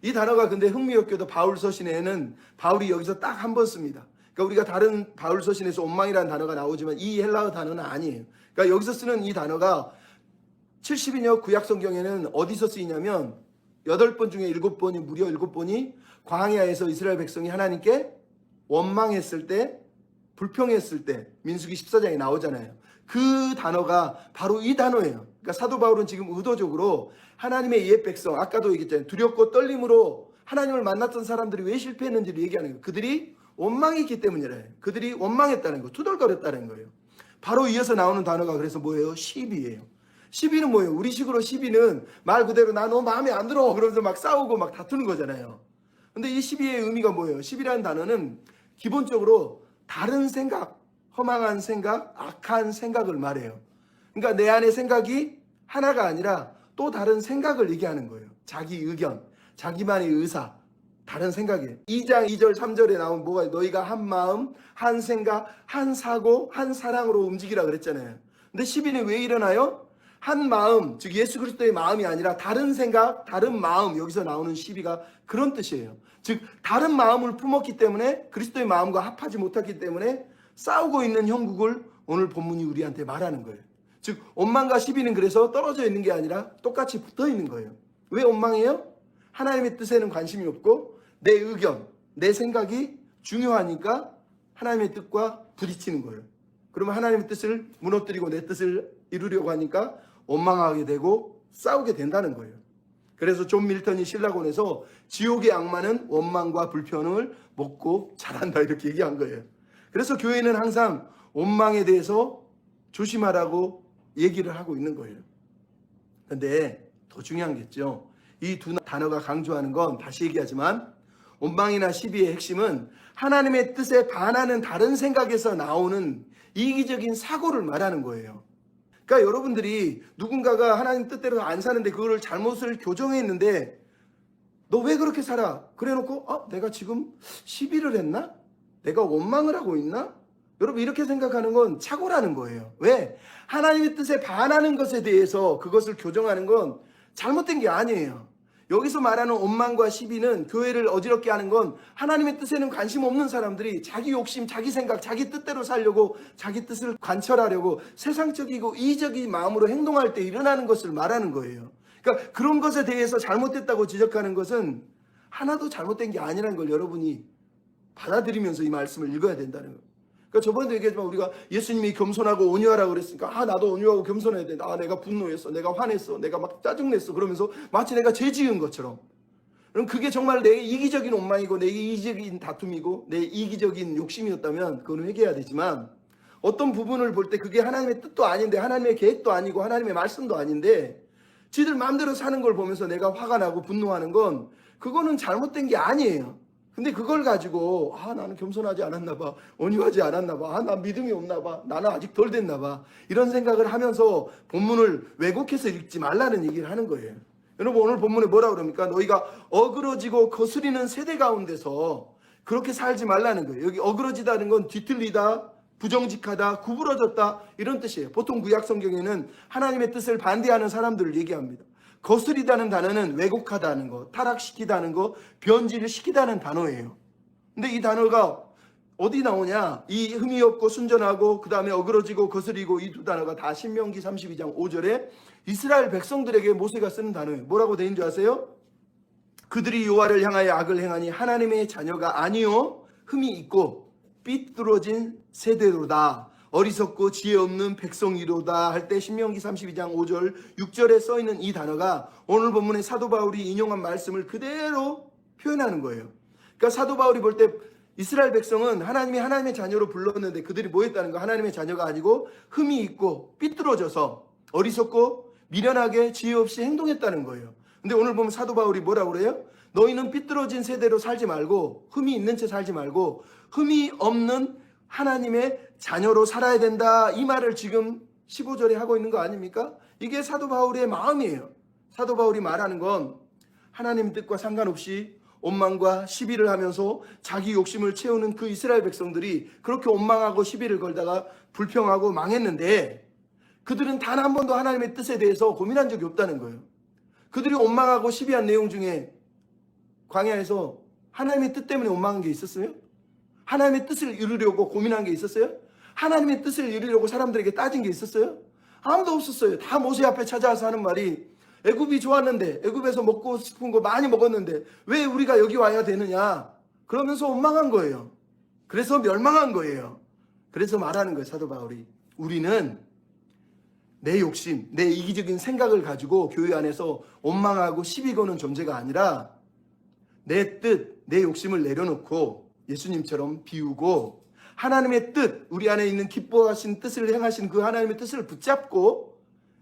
이 단어가 근데 흥미롭게도 바울 서신에는 바울이 여기서 딱 한 번 씁니다. 그러니까 우리가 다른 바울 서신에서 원망이라는 단어가 나오지만 이 헬라어 단어는 아니에요. 그러니까 여기서 쓰는 이 단어가 70인역 구약 성경에는 어디서 쓰이냐면 8번 중에 7번이 무려 7번이 광야에서 이스라엘 백성이 하나님께 원망했을 때 불평했을 때 민수기 14장에 나오잖아요. 그 단어가 바로 이 단어예요. 그러니까 사도 바울은 지금 의도적으로 하나님의 옛 백성 아까도 얘기했잖아요. 두렵고 떨림으로 하나님을 만났던 사람들이 왜 실패했는지를 얘기하는 거예요. 그들이 원망했기 때문이래요. 그들이 원망했다는 거, 투덜거렸다는 거예요. 바로 이어서 나오는 단어가 그래서 뭐예요? 시비예요. 시비는 뭐예요? 우리식으로 시비는 말 그대로 나 너 마음에 안 들어 그러면서 막 싸우고 막 다투는 거잖아요. 근데 이 시비의 의미가 뭐예요? 시비라는 단어는 기본적으로 다른 생각, 허망한 생각, 악한 생각을 말해요. 그러니까 내 안에 생각이 하나가 아니라 또 다른 생각을 얘기하는 거예요. 자기 의견, 자기만의 의사, 다른 생각이에요. 2장 2절 3절에 나온 뭐가 너희가 한 마음, 한 생각, 한 사고, 한 사랑으로 움직이라 그랬잖아요. 근데 시비는 왜 일어나요? 한 마음, 즉 예수 그리스도의 마음이 아니라 다른 생각, 다른 마음, 여기서 나오는 시비가 그런 뜻이에요. 즉 다른 마음을 품었기 때문에 그리스도의 마음과 합하지 못했기 때문에 싸우고 있는 형국을 오늘 본문이 우리한테 말하는 거예요. 즉 원망과 시비는 그래서 떨어져 있는 게 아니라 똑같이 붙어 있는 거예요. 왜 원망해요? 하나님의 뜻에는 관심이 없고 내 의견, 내 생각이 중요하니까 하나님의 뜻과 부딪히는 거예요. 그러면 하나님의 뜻을 무너뜨리고 내 뜻을 이루려고 하니까 원망하게 되고 싸우게 된다는 거예요. 그래서 존 밀턴이 신라곤에서 지옥의 악마는 원망과 불평을 먹고 자란다 이렇게 얘기한 거예요. 그래서 교회는 항상 원망에 대해서 조심하라고 얘기를 하고 있는 거예요. 그런데 더 중요한 게 있죠. 이 두 단어가 강조하는 건 다시 얘기하지만 원망이나 시비의 핵심은 하나님의 뜻에 반하는 다른 생각에서 나오는 이기적인 사고를 말하는 거예요. 그러니까 여러분들이 누군가가 하나님 뜻대로 안 사는데 그거를 잘못을 교정했는데 너 왜 그렇게 살아? 그래놓고 내가 지금 시비를 했나? 내가 원망을 하고 있나? 여러분 이렇게 생각하는 건 착오라는 거예요. 왜? 하나님의 뜻에 반하는 것에 대해서 그것을 교정하는 건 잘못된 게 아니에요. 여기서 말하는 원망과 시비는 교회를 어지럽게 하는 건 하나님의 뜻에는 관심 없는 사람들이 자기 욕심, 자기 생각, 자기 뜻대로 살려고 자기 뜻을 관철하려고 세상적이고 이기적인 마음으로 행동할 때 일어나는 것을 말하는 거예요. 그러니까 그런 것에 대해서 잘못됐다고 지적하는 것은 하나도 잘못된 게 아니라는 걸 여러분이 받아들이면서 이 말씀을 읽어야 된다는 거예요. 그러니까 저번에도 얘기했지만 우리가 예수님이 겸손하고 온유하라고 그랬으니까 나도 온유하고 겸손해야 돼. 내가 분노했어. 내가 화냈어. 내가 막 짜증냈어. 그러면서 마치 내가 죄 지은 것처럼. 그럼 그게 정말 내 이기적인 원망이고 내 이기적인 다툼이고 내 이기적인 욕심이었다면 그건 회개해야 되지만 어떤 부분을 볼 때 그게 하나님의 뜻도 아닌데 하나님의 계획도 아니고 하나님의 말씀도 아닌데 지들 마음대로 사는 걸 보면서 내가 화가 나고 분노하는 건 그거는 잘못된 게 아니에요. 근데 그걸 가지고 나는 겸손하지 않았나 봐. 온유하지 않았나 봐. 나 믿음이 없나 봐. 나는 아직 덜 됐나 봐. 이런 생각을 하면서 본문을 왜곡해서 읽지 말라는 얘기를 하는 거예요. 여러분 오늘 본문에 뭐라 그럽니까? 너희가 어그러지고 거스리는 세대 가운데서 그렇게 살지 말라는 거예요. 여기 어그러지다는 건 뒤틀리다, 부정직하다, 구부러졌다 이런 뜻이에요. 보통 구약 성경에는 하나님의 뜻을 반대하는 사람들을 얘기합니다. 거스리다는 단어는 왜곡하다는 거, 타락시키다는 거, 변질을 시키다는 단어예요. 근데 이 단어가 어디 나오냐? 이 흠이 없고 순전하고 그 다음에 어그러지고 거스리고 이 두 단어가 다 신명기 32장 5절에 이스라엘 백성들에게 모세가 쓰는 단어예요. 뭐라고 되어 있는 줄 아세요? 그들이 여호와를 향하여 악을 행하니 하나님의 자녀가 아니요 흠이 있고 삐뚤어진 세대로다. 어리석고 지혜 없는 백성이로다 할 때 신명기 32장 5절 6절에 써있는 이 단어가 오늘 본문의 사도 바울이 인용한 말씀을 그대로 표현하는 거예요. 그러니까 사도 바울이 볼 때 이스라엘 백성은 하나님이 하나님의 자녀로 불렀는데 그들이 뭐 했다는 거? 하나님의 자녀가 아니고 흠이 있고 삐뚤어져서 어리석고 미련하게 지혜 없이 행동했다는 거예요. 근데 오늘 보면 사도 바울이 뭐라고 그래요? 너희는 삐뚤어진 세대로 살지 말고 흠이 있는 채 살지 말고 흠이 없는 하나님의 자녀로 살아야 된다. 이 말을 지금 15절에 하고 있는 거 아닙니까? 이게 사도 바울의 마음이에요. 사도 바울이 말하는 건 하나님 뜻과 상관없이 원망과 시비를 하면서 자기 욕심을 채우는 그 이스라엘 백성들이 그렇게 원망하고 시비를 걸다가 불평하고 망했는데 그들은 단 한 번도 하나님의 뜻에 대해서 고민한 적이 없다는 거예요. 그들이 원망하고 시비한 내용 중에 광야에서 하나님의 뜻 때문에 원망한 게 있었어요? 하나님의 뜻을 이루려고 고민한 게 있었어요? 하나님의 뜻을 이루려고 사람들에게 따진 게 있었어요? 아무도 없었어요. 다 모세 앞에 찾아와서 하는 말이 애굽이 좋았는데 애굽에서 먹고 싶은 거 많이 먹었는데 왜 우리가 여기 와야 되느냐? 그러면서 원망한 거예요. 그래서 멸망한 거예요. 그래서 말하는 거예요. 사도 바울이 우리는 내 욕심, 내 이기적인 생각을 가지고 교회 안에서 원망하고 시비 거는 존재가 아니라 내 뜻, 내 욕심을 내려놓고 예수님처럼 비우고 하나님의 뜻, 우리 안에 있는 기뻐하신 뜻을 행하신 그 하나님의 뜻을 붙잡고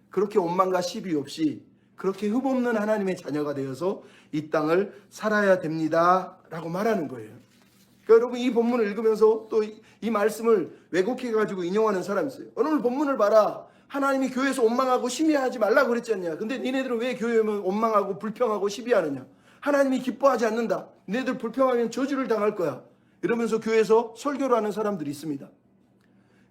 그렇게 원망과 시비 없이 그렇게 흠없는 하나님의 자녀가 되어서 이 땅을 살아야 됩니다 라고 말하는 거예요. 그러니까 여러분 이 본문을 읽으면서 또 이 말씀을 왜곡해가지고 인용하는 사람이 있어요. 오늘 본문을 봐라. 하나님이 교회에서 원망하고 시비하지 말라고 그랬지 않냐. 근데 니네들은 왜 교회에 오면 원망하고 불평하고 시비하느냐. 하나님이 기뻐하지 않는다. 니네들 불평하면 저주를 당할 거야. 이러면서 교회에서 설교를 하는 사람들이 있습니다.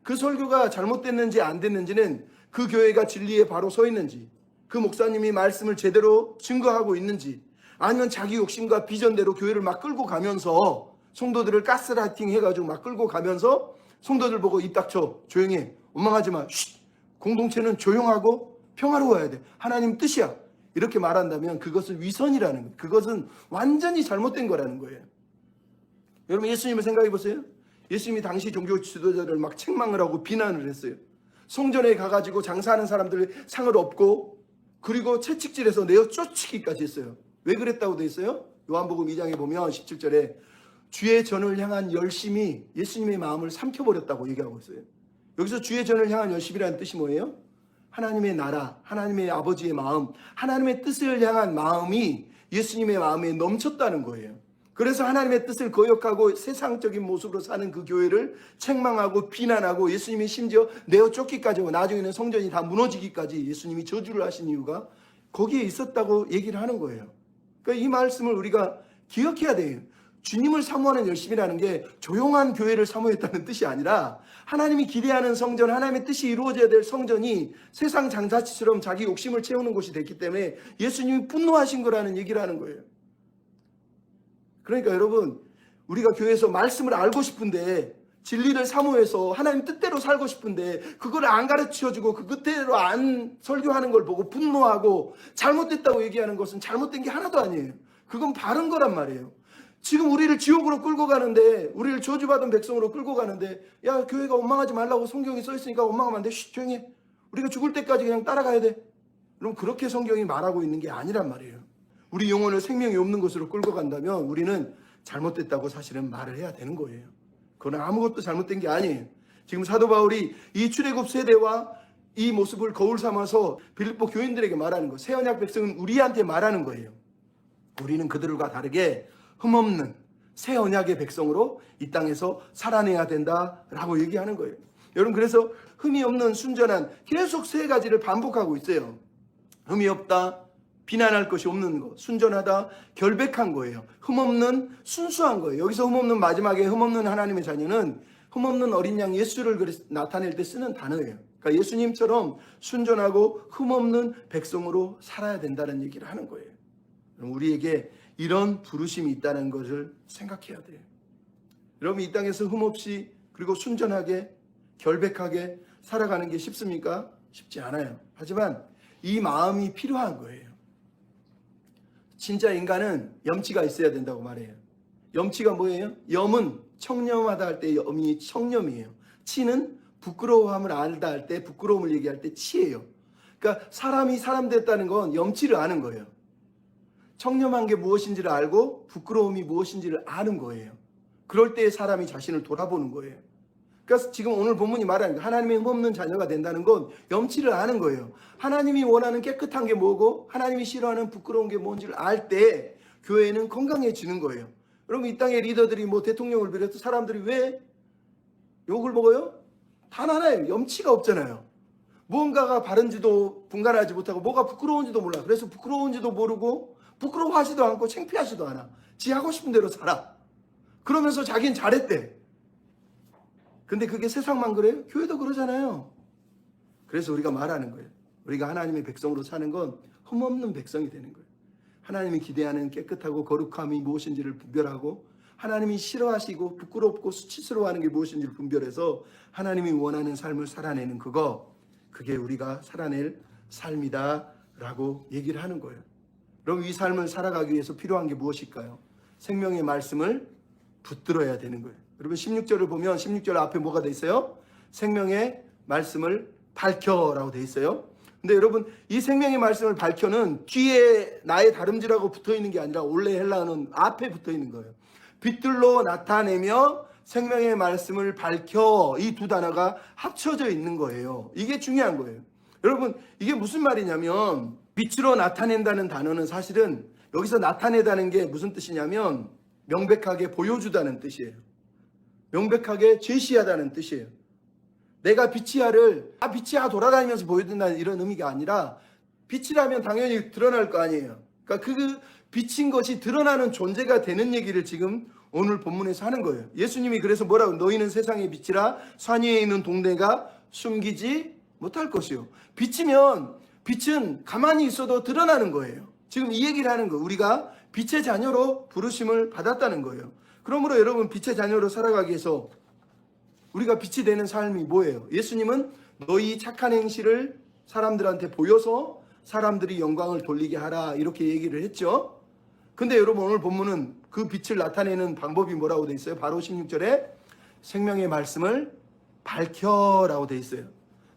그 설교가 잘못됐는지 안 됐는지는 그 교회가 진리에 바로 서 있는지 그 목사님이 말씀을 제대로 증거하고 있는지 아니면 자기 욕심과 비전대로 교회를 막 끌고 가면서 성도들을 가스라이팅 해가지고 막 끌고 가면서 성도들 보고 입 닥쳐 조용히 해. 원망하지 마. 쉿. 공동체는 조용하고 평화로워야 돼. 하나님 뜻이야. 이렇게 말한다면 그것은 위선이라는 거예요. 그것은 완전히 잘못된 거라는 거예요. 여러분 예수님을 생각해 보세요. 예수님이 당시 종교 지도자를 막 책망을 하고 비난을 했어요. 성전에 가가지고 장사하는 사람들 상을 얻고 그리고 채찍질해서 내어 쫓기까지 했어요. 왜 그랬다고 돼 있어요? 요한복음 2장에 보면 17절에 주의 전을 향한 열심이 예수님의 마음을 삼켜버렸다고 얘기하고 있어요. 여기서 주의 전을 향한 열심이라는 뜻이 뭐예요? 하나님의 나라, 하나님의 아버지의 마음, 하나님의 뜻을 향한 마음이 예수님의 마음에 넘쳤다는 거예요. 그래서 하나님의 뜻을 거역하고 세상적인 모습으로 사는 그 교회를 책망하고 비난하고 예수님이 심지어 내어 쫓기까지 하고 나중에는 성전이 다 무너지기까지 예수님이 저주를 하신 이유가 거기에 있었다고 얘기를 하는 거예요. 그러니까 이 말씀을 우리가 기억해야 돼요. 주님을 사모하는 열심이라는 게 조용한 교회를 사모했다는 뜻이 아니라 하나님이 기대하는 성전, 하나님의 뜻이 이루어져야 될 성전이 세상 장사치처럼 자기 욕심을 채우는 곳이 됐기 때문에 예수님이 분노하신 거라는 얘기를 하는 거예요. 그러니까 여러분, 우리가 교회에서 말씀을 알고 싶은데, 진리를 사모해서 하나님 뜻대로 살고 싶은데 그걸 안 가르쳐주고 그 뜻대로 안 설교하는 걸 보고 분노하고 잘못됐다고 얘기하는 것은 잘못된 게 하나도 아니에요. 그건 바른 거란 말이에요. 지금 우리를 지옥으로 끌고 가는데, 우리를 저주받은 백성으로 끌고 가는데, 야, 교회가 원망하지 말라고 성경에 써 있으니까 원망하면 안 돼. 쉿, 조용히 해. 우리가 죽을 때까지 그냥 따라가야 돼. 그럼 그렇게 성경이 말하고 있는 게 아니란 말이에요. 우리 영혼을 생명이 없는 곳으로 끌고 간다면 우리는 잘못됐다고 사실은 말을 해야 되는 거예요. 그건 아무것도 잘못된 게 아니에요. 지금 사도 바울이 이 출애굽 세대와 이 모습을 거울 삼아서 빌립보 교인들에게 말하는 거, 새 언약 백성은 우리한테 말하는 거예요. 우리는 그들과 다르게 흠없는 새 언약의 백성으로 이 땅에서 살아내야 된다라고 얘기하는 거예요. 여러분, 그래서 흠이 없는 순전한, 계속 세 가지를 반복하고 있어요. 흠이 없다, 비난할 것이 없는 것, 순전하다, 결백한 거예요. 흠없는, 순수한 거예요. 여기서 흠없는, 마지막에 흠없는 하나님의 자녀는 흠없는 어린 양 예수를 나타낼 때 쓰는 단어예요. 그러니까 예수님처럼 순전하고 흠없는 백성으로 살아야 된다는 얘기를 하는 거예요. 우리에게 이런 부르심이 있다는 것을 생각해야 돼요. 여러분, 이 땅에서 흠없이 그리고 순전하게 결백하게 살아가는 게 쉽습니까? 쉽지 않아요. 하지만 이 마음이 필요한 거예요. 진짜 인간은 염치가 있어야 된다고 말해요. 염치가 뭐예요? 염은 청렴하다 할 때 염이 청렴이에요. 치는 부끄러움을 알다 할 때, 부끄러움을 얘기할 때 치예요. 그러니까 사람이 사람 됐다는 건 염치를 아는 거예요. 청렴한 게 무엇인지를 알고 부끄러움이 무엇인지를 아는 거예요. 그럴 때 사람이 자신을 돌아보는 거예요. 그러니까 지금 오늘 본문이 말하는 거, 하나님의 흠없는 자녀가 된다는 건 염치를 아는 거예요. 하나님이 원하는 깨끗한 게 뭐고 하나님이 싫어하는 부끄러운 게 뭔지를 알 때 교회는 건강해지는 거예요. 여러분, 이 땅의 리더들이 뭐 대통령을 비롯해서 사람들이 왜 욕을 먹어요? 단 하나예요. 염치가 없잖아요. 무언가가 바른지도 분간하지 못하고 뭐가 부끄러운지도 몰라. 그래서 부끄러운지도 모르고 부끄러워하지도 않고 창피하지도 않아. 지 하고 싶은 대로 살아. 그러면서 자기는 잘했대. 근데 그게 세상만 그래요? 교회도 그러잖아요. 그래서 우리가 말하는 거예요. 우리가 하나님의 백성으로 사는 건 흠없는 백성이 되는 거예요. 하나님이 기대하는 깨끗하고 거룩함이 무엇인지를 분별하고, 하나님이 싫어하시고 부끄럽고 수치스러워하는 게 무엇인지를 분별해서 하나님이 원하는 삶을 살아내는 그게 우리가 살아낼 삶이다라고 얘기를 하는 거예요. 그럼 이 삶을 살아가기 위해서 필요한 게 무엇일까요? 생명의 말씀을 붙들어야 되는 거예요. 여러분, 16절을 보면 16절 앞에 뭐가 돼 있어요? 생명의 말씀을 밝혀라고 돼 있어요. 근데 여러분, 이 생명의 말씀을 밝혀는 뒤에 나의 다름질하고 붙어 있는 게 아니라 원래 헬라어는 앞에 붙어 있는 거예요. 빛들로 나타내며 생명의 말씀을 밝혀, 이 두 단어가 합쳐져 있는 거예요. 이게 중요한 거예요. 여러분, 이게 무슨 말이냐면, 빛으로 나타낸다는 단어는 사실은 여기서 나타내다는 게 무슨 뜻이냐면 명백하게 보여주다는 뜻이에요. 명백하게 제시하다는 뜻이에요. 내가 빛이야를 빛이야 돌아다니면서 보여준다는 이런 의미가 아니라, 빛이라면 당연히 드러날 거 아니에요. 그러니까 그 빛인 것이 드러나는 존재가 되는 얘기를 지금 오늘 본문에서 하는 거예요. 예수님이 그래서 뭐라고, 너희는 세상의 빛이라 산 위에 있는 동네가 숨기지 못할 것이요. 빛은 가만히 있어도 드러나는 거예요. 지금 이 얘기를 하는 거예요. 우리가 빛의 자녀로 부르심을 받았다는 거예요. 그러므로 여러분, 빛의 자녀로 살아가기 위해서 우리가 빛이 되는 삶이 뭐예요? 예수님은 너희 착한 행실을 사람들한테 보여서 사람들이 영광을 돌리게 하라, 이렇게 얘기를 했죠. 근데 여러분, 오늘 본문은 그 빛을 나타내는 방법이 뭐라고 돼 있어요? 바로 16절에 생명의 말씀을 밝혀라고 돼 있어요.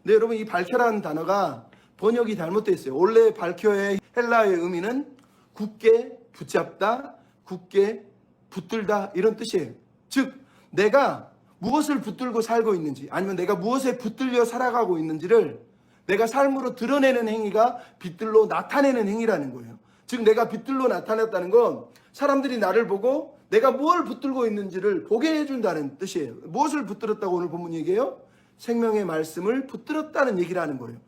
근데 여러분, 이 밝혀라는 단어가 번역이 잘못되어 있어요. 원래 밝혀의 헬라어의 의미는 굳게 붙잡다, 굳게 붙들다, 이런 뜻이에요. 즉, 내가 무엇을 붙들고 살고 있는지, 아니면 내가 무엇에 붙들려 살아가고 있는지를 내가 삶으로 드러내는 행위가 빛들로 나타내는 행위라는 거예요. 즉, 내가 빛들로 나타났다는 건 사람들이 나를 보고 내가 뭘 붙들고 있는지를 보게 해준다는 뜻이에요. 무엇을 붙들었다고 오늘 본문 얘기해요? 생명의 말씀을 붙들었다는 얘기를 하는 거예요.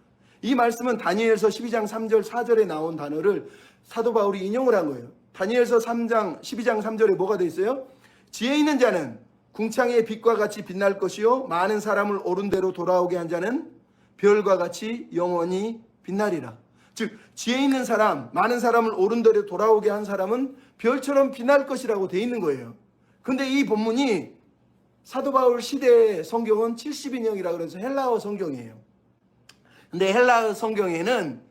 이 말씀은 다니엘서 12장 3절 4절에 나온 단어를 사도 바울이 인용을 한 거예요. 다니엘서 3장 12장 3절에 뭐가 돼 있어요? 지혜 있는 자는 궁창의 빛과 같이 빛날 것이요 많은 사람을 옳은 대로 돌아오게 한 자는 별과 같이 영원히 빛나리라. 즉 지혜 있는 사람, 많은 사람을 옳은 대로 돌아오게 한 사람은 별처럼 빛날 것이라고 돼 있는 거예요. 근데 이 본문이 사도 바울 시대의 성경은 70인형이라고 그래서 헬라어 성경이에요. 근데 헬라어 성경에는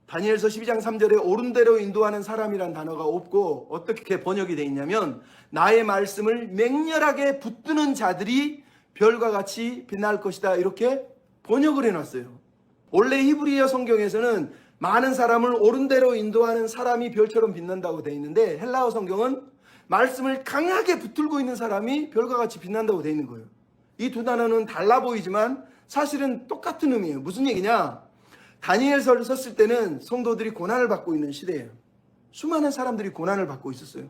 다니엘서 12장 3절에 옳은 대로 인도하는 사람이란 단어가 없고 어떻게 번역이 되어 있냐면 나의 말씀을 맹렬하게 붙드는 자들이 별과 같이 빛날 것이다 이렇게 번역을 해놨어요. 원래 히브리어 성경에서는 많은 사람을 옳은 대로 인도하는 사람이 별처럼 빛난다고 되어 있는데 헬라어 성경은 말씀을 강하게 붙들고 있는 사람이 별과 같이 빛난다고 되어 있는 거예요. 이 두 단어는 달라 보이지만 사실은 똑같은 의미예요. 무슨 얘기냐? 다니엘서를 썼을 때는 성도들이 고난을 받고 있는 시대예요. 수많은 사람들이 고난을 받고 있었어요.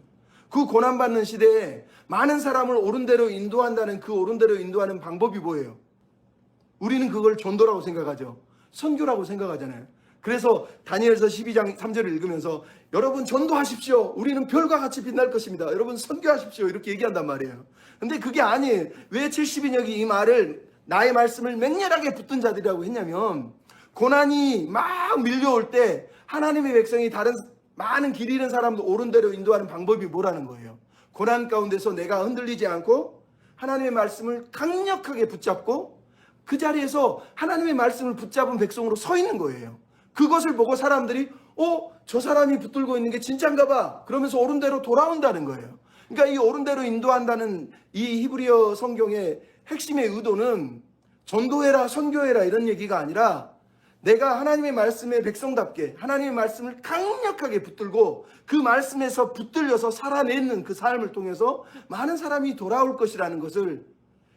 그 고난받는 시대에 많은 사람을 옳은 대로 인도한다는 그 옳은 대로 인도하는 방법이 뭐예요? 우리는 그걸 전도라고 생각하죠. 선교라고 생각하잖아요. 그래서 다니엘서 12장 3절을 읽으면서 여러분 전도하십시오. 우리는 별과 같이 빛날 것입니다. 여러분 선교하십시오. 이렇게 얘기한단 말이에요. 근데 그게 아니에요. 왜 70인역이 이 말을 나의 말씀을 맹렬하게 붙든 자들이라고 했냐면 고난이 막 밀려올 때 하나님의 백성이 다른 많은 길 잃은 사람도 옳은 대로 인도하는 방법이 뭐라는 거예요? 고난 가운데서 내가 흔들리지 않고 하나님의 말씀을 강력하게 붙잡고 그 자리에서 하나님의 말씀을 붙잡은 백성으로 서 있는 거예요. 그것을 보고 사람들이 저 사람이 붙들고 있는 게 진짜인가 봐. 그러면서 옳은 대로 돌아온다는 거예요. 그러니까 이 옳은 대로 인도한다는 이 히브리어 성경의 핵심의 의도는 전도해라 선교해라 이런 얘기가 아니라 내가 하나님의 말씀의 백성답게 하나님의 말씀을 강력하게 붙들고 그 말씀에서 붙들려서 살아내는 그 삶을 통해서 많은 사람이 돌아올 것이라는 것을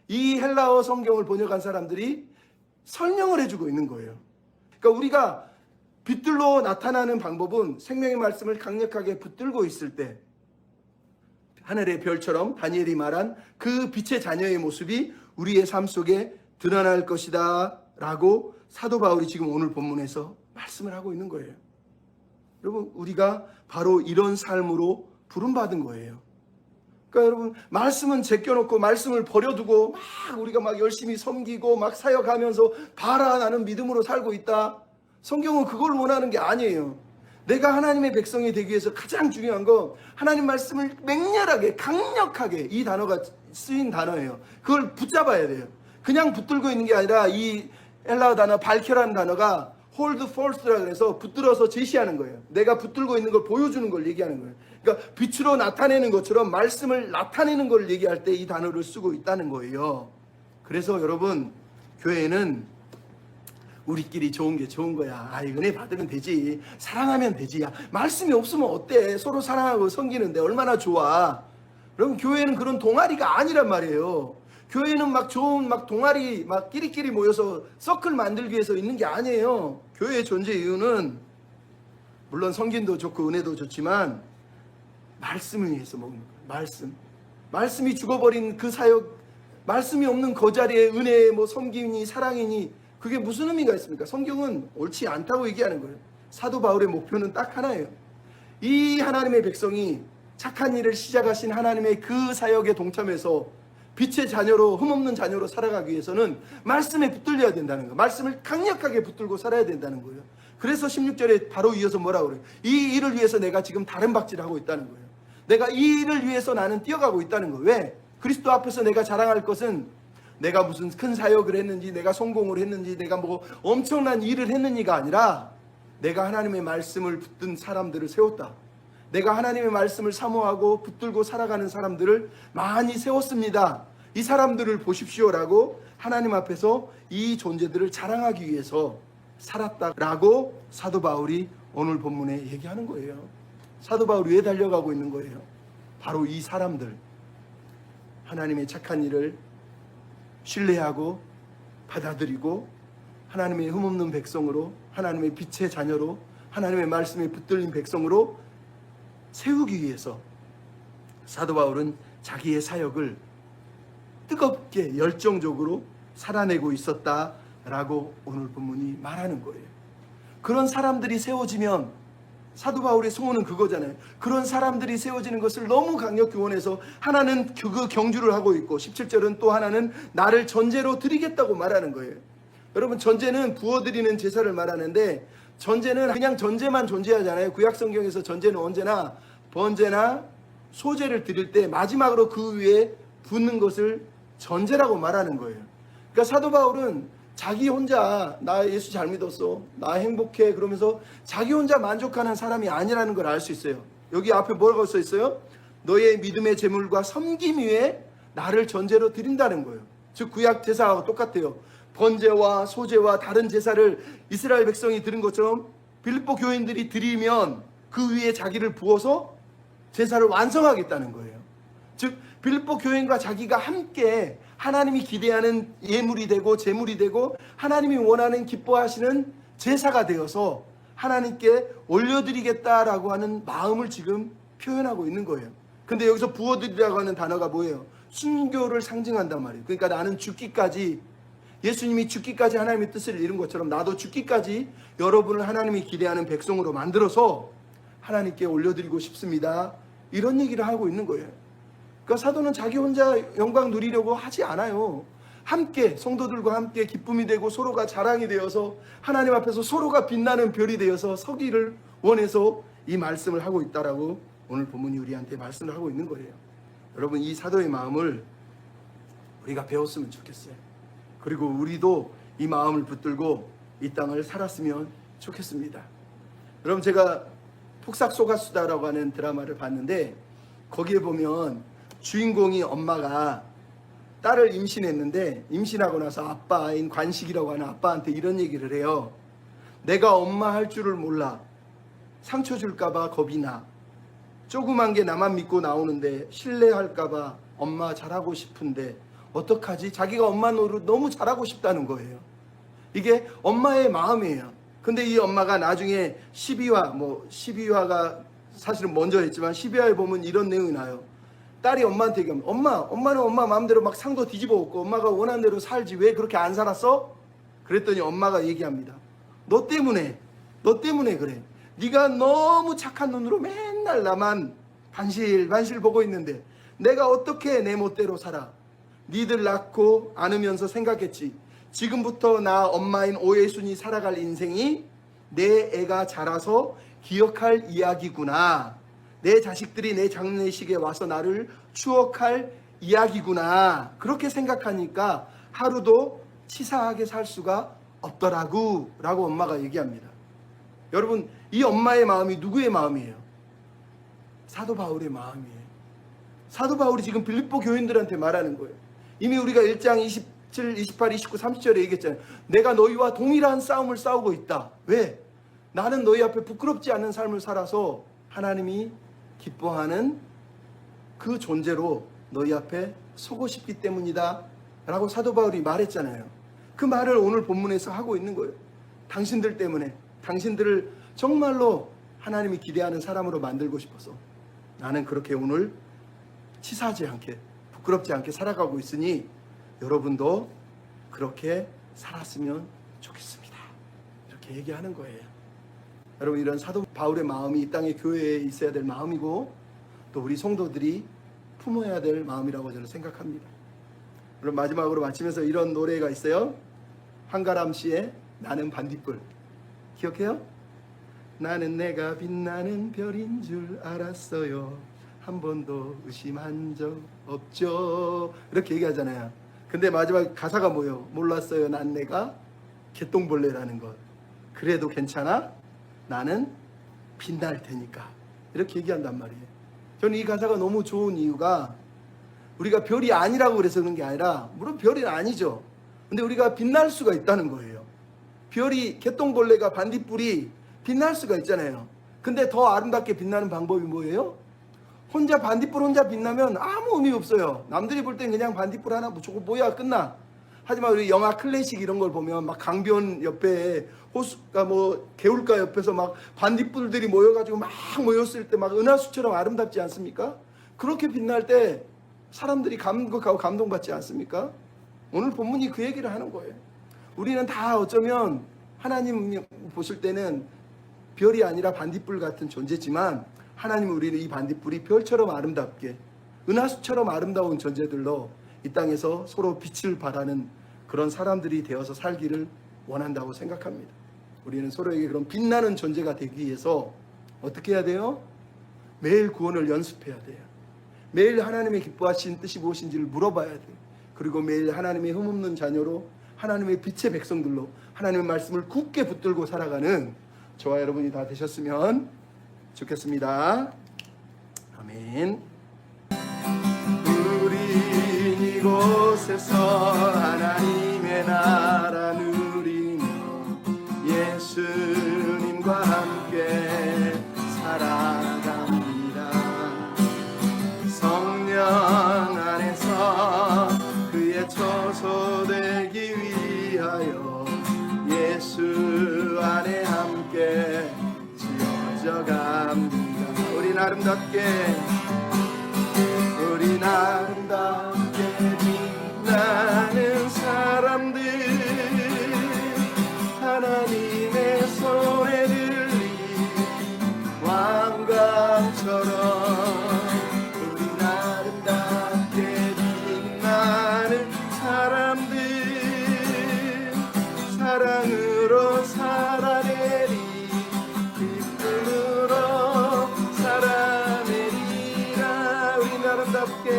이 헬라어 성경을 번역한 사람들이 설명을 해주고 있는 거예요. 그러니까 우리가 빛들로 나타나는 방법은 생명의 말씀을 강력하게 붙들고 있을 때 하늘의 별처럼 다니엘이 말한 그 빛의 자녀의 모습이 우리의 삶 속에 드러날 것이다 라고 사도 바울이 지금 오늘 본문에서 말씀을 하고 있는 거예요. 여러분 우리가 바로 이런 삶으로 부름받은 거예요. 그러니까 여러분 말씀은 제껴놓고 말씀을 버려두고 막 우리가 막 열심히 섬기고 막 사역하면서 봐라 나는 믿음으로 살고 있다. 성경은 그걸 원하는 게 아니에요. 내가 하나님의 백성이 되기 위해서 가장 중요한 건 하나님 말씀을 맹렬하게 강력하게 이 단어가 쓰인 단어예요. 그걸 붙잡아야 돼요. 그냥 붙들고 있는 게 아니라 이 헬라어 단어 발케라는 단어가 hold forth라 그래서 붙들어서 제시하는 거예요. 내가 붙들고 있는 걸 보여주는 걸 얘기하는 거예요. 그러니까 빛으로 나타내는 것처럼 말씀을 나타내는 걸 얘기할 때 이 단어를 쓰고 있다는 거예요. 그래서 여러분 교회는 우리끼리 좋은 게 좋은 거야. 은혜 받으면 되지. 사랑하면 되지. 말씀이 없으면 어때? 서로 사랑하고 섬기는데 얼마나 좋아. 여러분 교회는 그런 동아리가 아니란 말이에요. 교회는 막 좋은 막 동아리 막 끼리끼리 모여서 서클 만들기 위해서 있는 게 아니에요. 교회의 존재 이유는 물론 성김도 좋고 은혜도 좋지만 말씀을 위해서 먹는 거예요. 말씀이 죽어버린 그 사역, 말씀이 없는 그 자리에 은혜 뭐 섬김이니 사랑이니 그게 무슨 의미가 있습니까? 성경은 옳지 않다고 얘기하는 거예요. 사도 바울의 목표는 딱 하나예요. 이 하나님의 백성이 착한 일을 시작하신 하나님의 그 사역에 동참해서 빛의 자녀로 흠없는 자녀로 살아가기 위해서는 말씀에 붙들려야 된다는 거예요. 말씀을 강력하게 붙들고 살아야 된다는 거예요. 그래서 16절에 바로 이어서 뭐라고 그래요? 이 일을 위해서 내가 지금 다른 박질을 하고 있다는 거예요. 내가 이 일을 위해서 나는 뛰어가고 있다는 거예요. 왜? 그리스도 앞에서 내가 자랑할 것은 내가 무슨 큰 사역을 했는지 내가 성공을 했는지 내가 뭐 엄청난 일을 했는지가 아니라 내가 하나님의 말씀을 붙든 사람들을 세웠다. 내가 하나님의 말씀을 사모하고 붙들고 살아가는 사람들을 많이 세웠습니다. 이 사람들을 보십시오라고 하나님 앞에서 이 존재들을 자랑하기 위해서 살았다라고 사도 바울이 오늘 본문에 얘기하는 거예요. 사도 바울이 왜 달려가고 있는 거예요? 바로 이 사람들, 하나님의 착한 일을 신뢰하고 받아들이고 하나님의 흠없는 백성으로, 하나님의 빛의 자녀로, 하나님의 말씀에 붙들린 백성으로 세우기 위해서 사도 바울은 자기의 사역을 뜨겁게 열정적으로 살아내고 있었다라고 오늘 본문이 말하는 거예요. 그런 사람들이 세워지면 사도 바울의 소원은 그거잖아요. 그런 사람들이 세워지는 것을 너무 강력히 원해서 하나는 그 경주를 하고 있고 17절은 또 하나는 나를 전제로 드리겠다고 말하는 거예요. 여러분, 전제는 부어드리는 제사를 말하는데 전제는 그냥 전제만 존재하잖아요. 구약 성경에서 전제는 언제나 번제나 소제를 드릴 때 마지막으로 그 위에 붓는 것을 전제라고 말하는 거예요. 그러니까 사도 바울은 자기 혼자 나 예수 잘 믿었어, 나 행복해 그러면서 자기 혼자 만족하는 사람이 아니라는 걸 알 수 있어요. 여기 앞에 뭐라고 써 있어요? 너의 믿음의 제물과 섬김 위에 나를 전제로 드린다는 거예요. 즉 구약 제사하고 똑같아요. 번제와 소제와 다른 제사를 이스라엘 백성이 드린 것처럼 빌립보 교인들이 드리면 그 위에 자기를 부어서 제사를 완성하겠다는 거예요. 즉 빌립보 교인과 자기가 함께 하나님이 기대하는 예물이 되고 제물이 되고 하나님이 원하는 기뻐하시는 제사가 되어서 하나님께 올려드리겠다라고 하는 마음을 지금 표현하고 있는 거예요. 근데 여기서 부어드리라고 하는 단어가 뭐예요? 순교를 상징한단 말이에요. 그러니까 나는 죽기까지, 예수님이 죽기까지 하나님의 뜻을 이룬 것처럼 나도 죽기까지 여러분을 하나님이 기대하는 백성으로 만들어서 하나님께 올려드리고 싶습니다. 이런 얘기를 하고 있는 거예요. 그러니까 사도는 자기 혼자 영광 누리려고 하지 않아요. 함께 성도들과 함께 기쁨이 되고 서로가 자랑이 되어서 하나님 앞에서 서로가 빛나는 별이 되어서 서기를 원해서 이 말씀을 하고 있다라고 오늘 본문이 우리한테 말씀을 하고 있는 거예요. 여러분, 이 사도의 마음을 우리가 배웠으면 좋겠어요. 그리고 우리도 이 마음을 붙들고 이 땅을 살았으면 좋겠습니다. 여러분, 제가 폭삭소가수다라고 하는 드라마를 봤는데 거기에 보면 주인공이 엄마가 딸을 임신했는데 임신하고 나서 아빠인 관식이라고 하는 아빠한테 이런 얘기를 해요. 내가 엄마 할 줄을 몰라. 상처 줄까봐 겁이 나. 조그만 게 나만 믿고 나오는데 신뢰할까봐 엄마 잘하고 싶은데 어떡하지? 자기가 엄마 노릇 너무 잘하고 싶다는 거예요. 이게 엄마의 마음이에요. 근데 이 엄마가 나중에 12화가 사실은 먼저 했지만 12화에 보면 이런 내용이 나요. 딸이 엄마한테 얘기합니다. 엄마는 엄마 마음대로 막 상도 뒤집어 엎고 엄마가 원하는 대로 살지 왜 그렇게 안 살았어? 그랬더니 엄마가 얘기합니다. 너 때문에 그래. 네가 너무 착한 눈으로 맨날 나만 반실반실 보고 있는데 내가 어떻게 내 멋대로 살아? 니들 낳고 안으면서 생각했지. 지금부터 나 엄마인 오예순이 살아갈 인생이 내 애가 자라서 기억할 이야기구나. 내 자식들이 내 장례식에 와서 나를 추억할 이야기구나. 그렇게 생각하니까 하루도 치사하게 살 수가 없더라고 라고 엄마가 얘기합니다. 여러분, 이 엄마의 마음이 누구의 마음이에요? 사도 바울의 마음이에요. 사도 바울이 지금 빌립보 교인들한테 말하는 거예요. 이미 우리가 1장 27, 28, 29, 30절에 얘기했잖아요. 내가 너희와 동일한 싸움을 싸우고 있다. 왜? 나는 너희 앞에 부끄럽지 않은 삶을 살아서 하나님이 기뻐하는 그 존재로 너희 앞에 서고 싶기 때문이다 라고 사도 바울이 말했잖아요. 그 말을 오늘 본문에서 하고 있는 거예요. 당신들 때문에, 당신들을 정말로 하나님이 기대하는 사람으로 만들고 싶어서 나는 그렇게 오늘 치사하지 않게, 부끄럽지 않게 살아가고 있으니 여러분도 그렇게 살았으면 좋겠습니다. 이렇게 얘기하는 거예요. 여러분, 이런 사도 바울의 마음이 이 땅의 교회에 있어야 될 마음이고 또 우리 성도들이 품어야 될 마음이라고 저는 생각합니다. 그럼 마지막으로 마치면서 이런 노래가 있어요. 한가람 씨의 나는 반딧불. 기억해요? 나는 내가 빛나는 별인 줄 알았어요. 한 번도 의심한 적 없죠. 이렇게 얘기하잖아요. 근데 마지막 가사가 뭐예요? 몰랐어요. 난 내가 개똥벌레라는 것. 그래도 괜찮아? 나는 빛날 테니까. 이렇게 얘기한단 말이에요. 저는 이 가사가 너무 좋은 이유가 우리가 별이 아니라고 그래서 그런 게 아니라, 물론 별이 아니죠. 근데 우리가 빛날 수가 있다는 거예요. 별이, 개똥벌레가, 반딧불이 빛날 수가 있잖아요. 근데 더 아름답게 빛나는 방법이 뭐예요? 혼자 반딧불 혼자 빛나면 아무 의미 없어요. 남들이 볼 땐 그냥 반딧불 하나 저거 뭐야 끝나. 하지만 우리 영화 클래식 이런 걸 보면 막 강변 옆에 호수가 뭐 개울가 옆에서 막 반딧불들이 모여가지고 막 모였을 때 막 은하수처럼 아름답지 않습니까? 그렇게 빛날 때 사람들이 감격하고 감동받지 않습니까? 오늘 본문이 그 얘기를 하는 거예요. 우리는 다 어쩌면 하나님 보실 때는 별이 아니라 반딧불 같은 존재지만 하나님은 우리는 이 반딧불이 별처럼 아름답게 은하수처럼 아름다운 존재들로 이 땅에서 서로 빛을 발하는 그런 사람들이 되어서 살기를 원한다고 생각합니다. 우리는 서로에게 그런 빛나는 존재가 되기 위해서 어떻게 해야 돼요? 매일 구원을 연습해야 돼요. 매일 하나님의 기뻐하신 뜻이 무엇인지를 물어봐야 돼요. 그리고 매일 하나님의 흠없는 자녀로 하나님의 빛의 백성들로 하나님의 말씀을 굳게 붙들고 살아가는 저와 여러분이 다 되셨으면 좋겠습니다. 아멘. 우린 이곳에서 하나님의 나라 누리며 예수님과 함께 살아갑니다. 성령 안에서 그의 처소 되기 위하여 예수 안에 함께 지어져 갑니다. 우린 아름답게 빛나는 사람들 하나님의 손에 들린 왕관처럼 우린 아름답게 빛나는 사람들 사랑으로 살아내리 기쁨으로 살아내리라. 우린 아름답게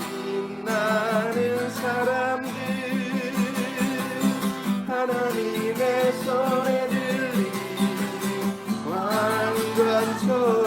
빛나는 사람들 하나님의 손에 들린 왕관처럼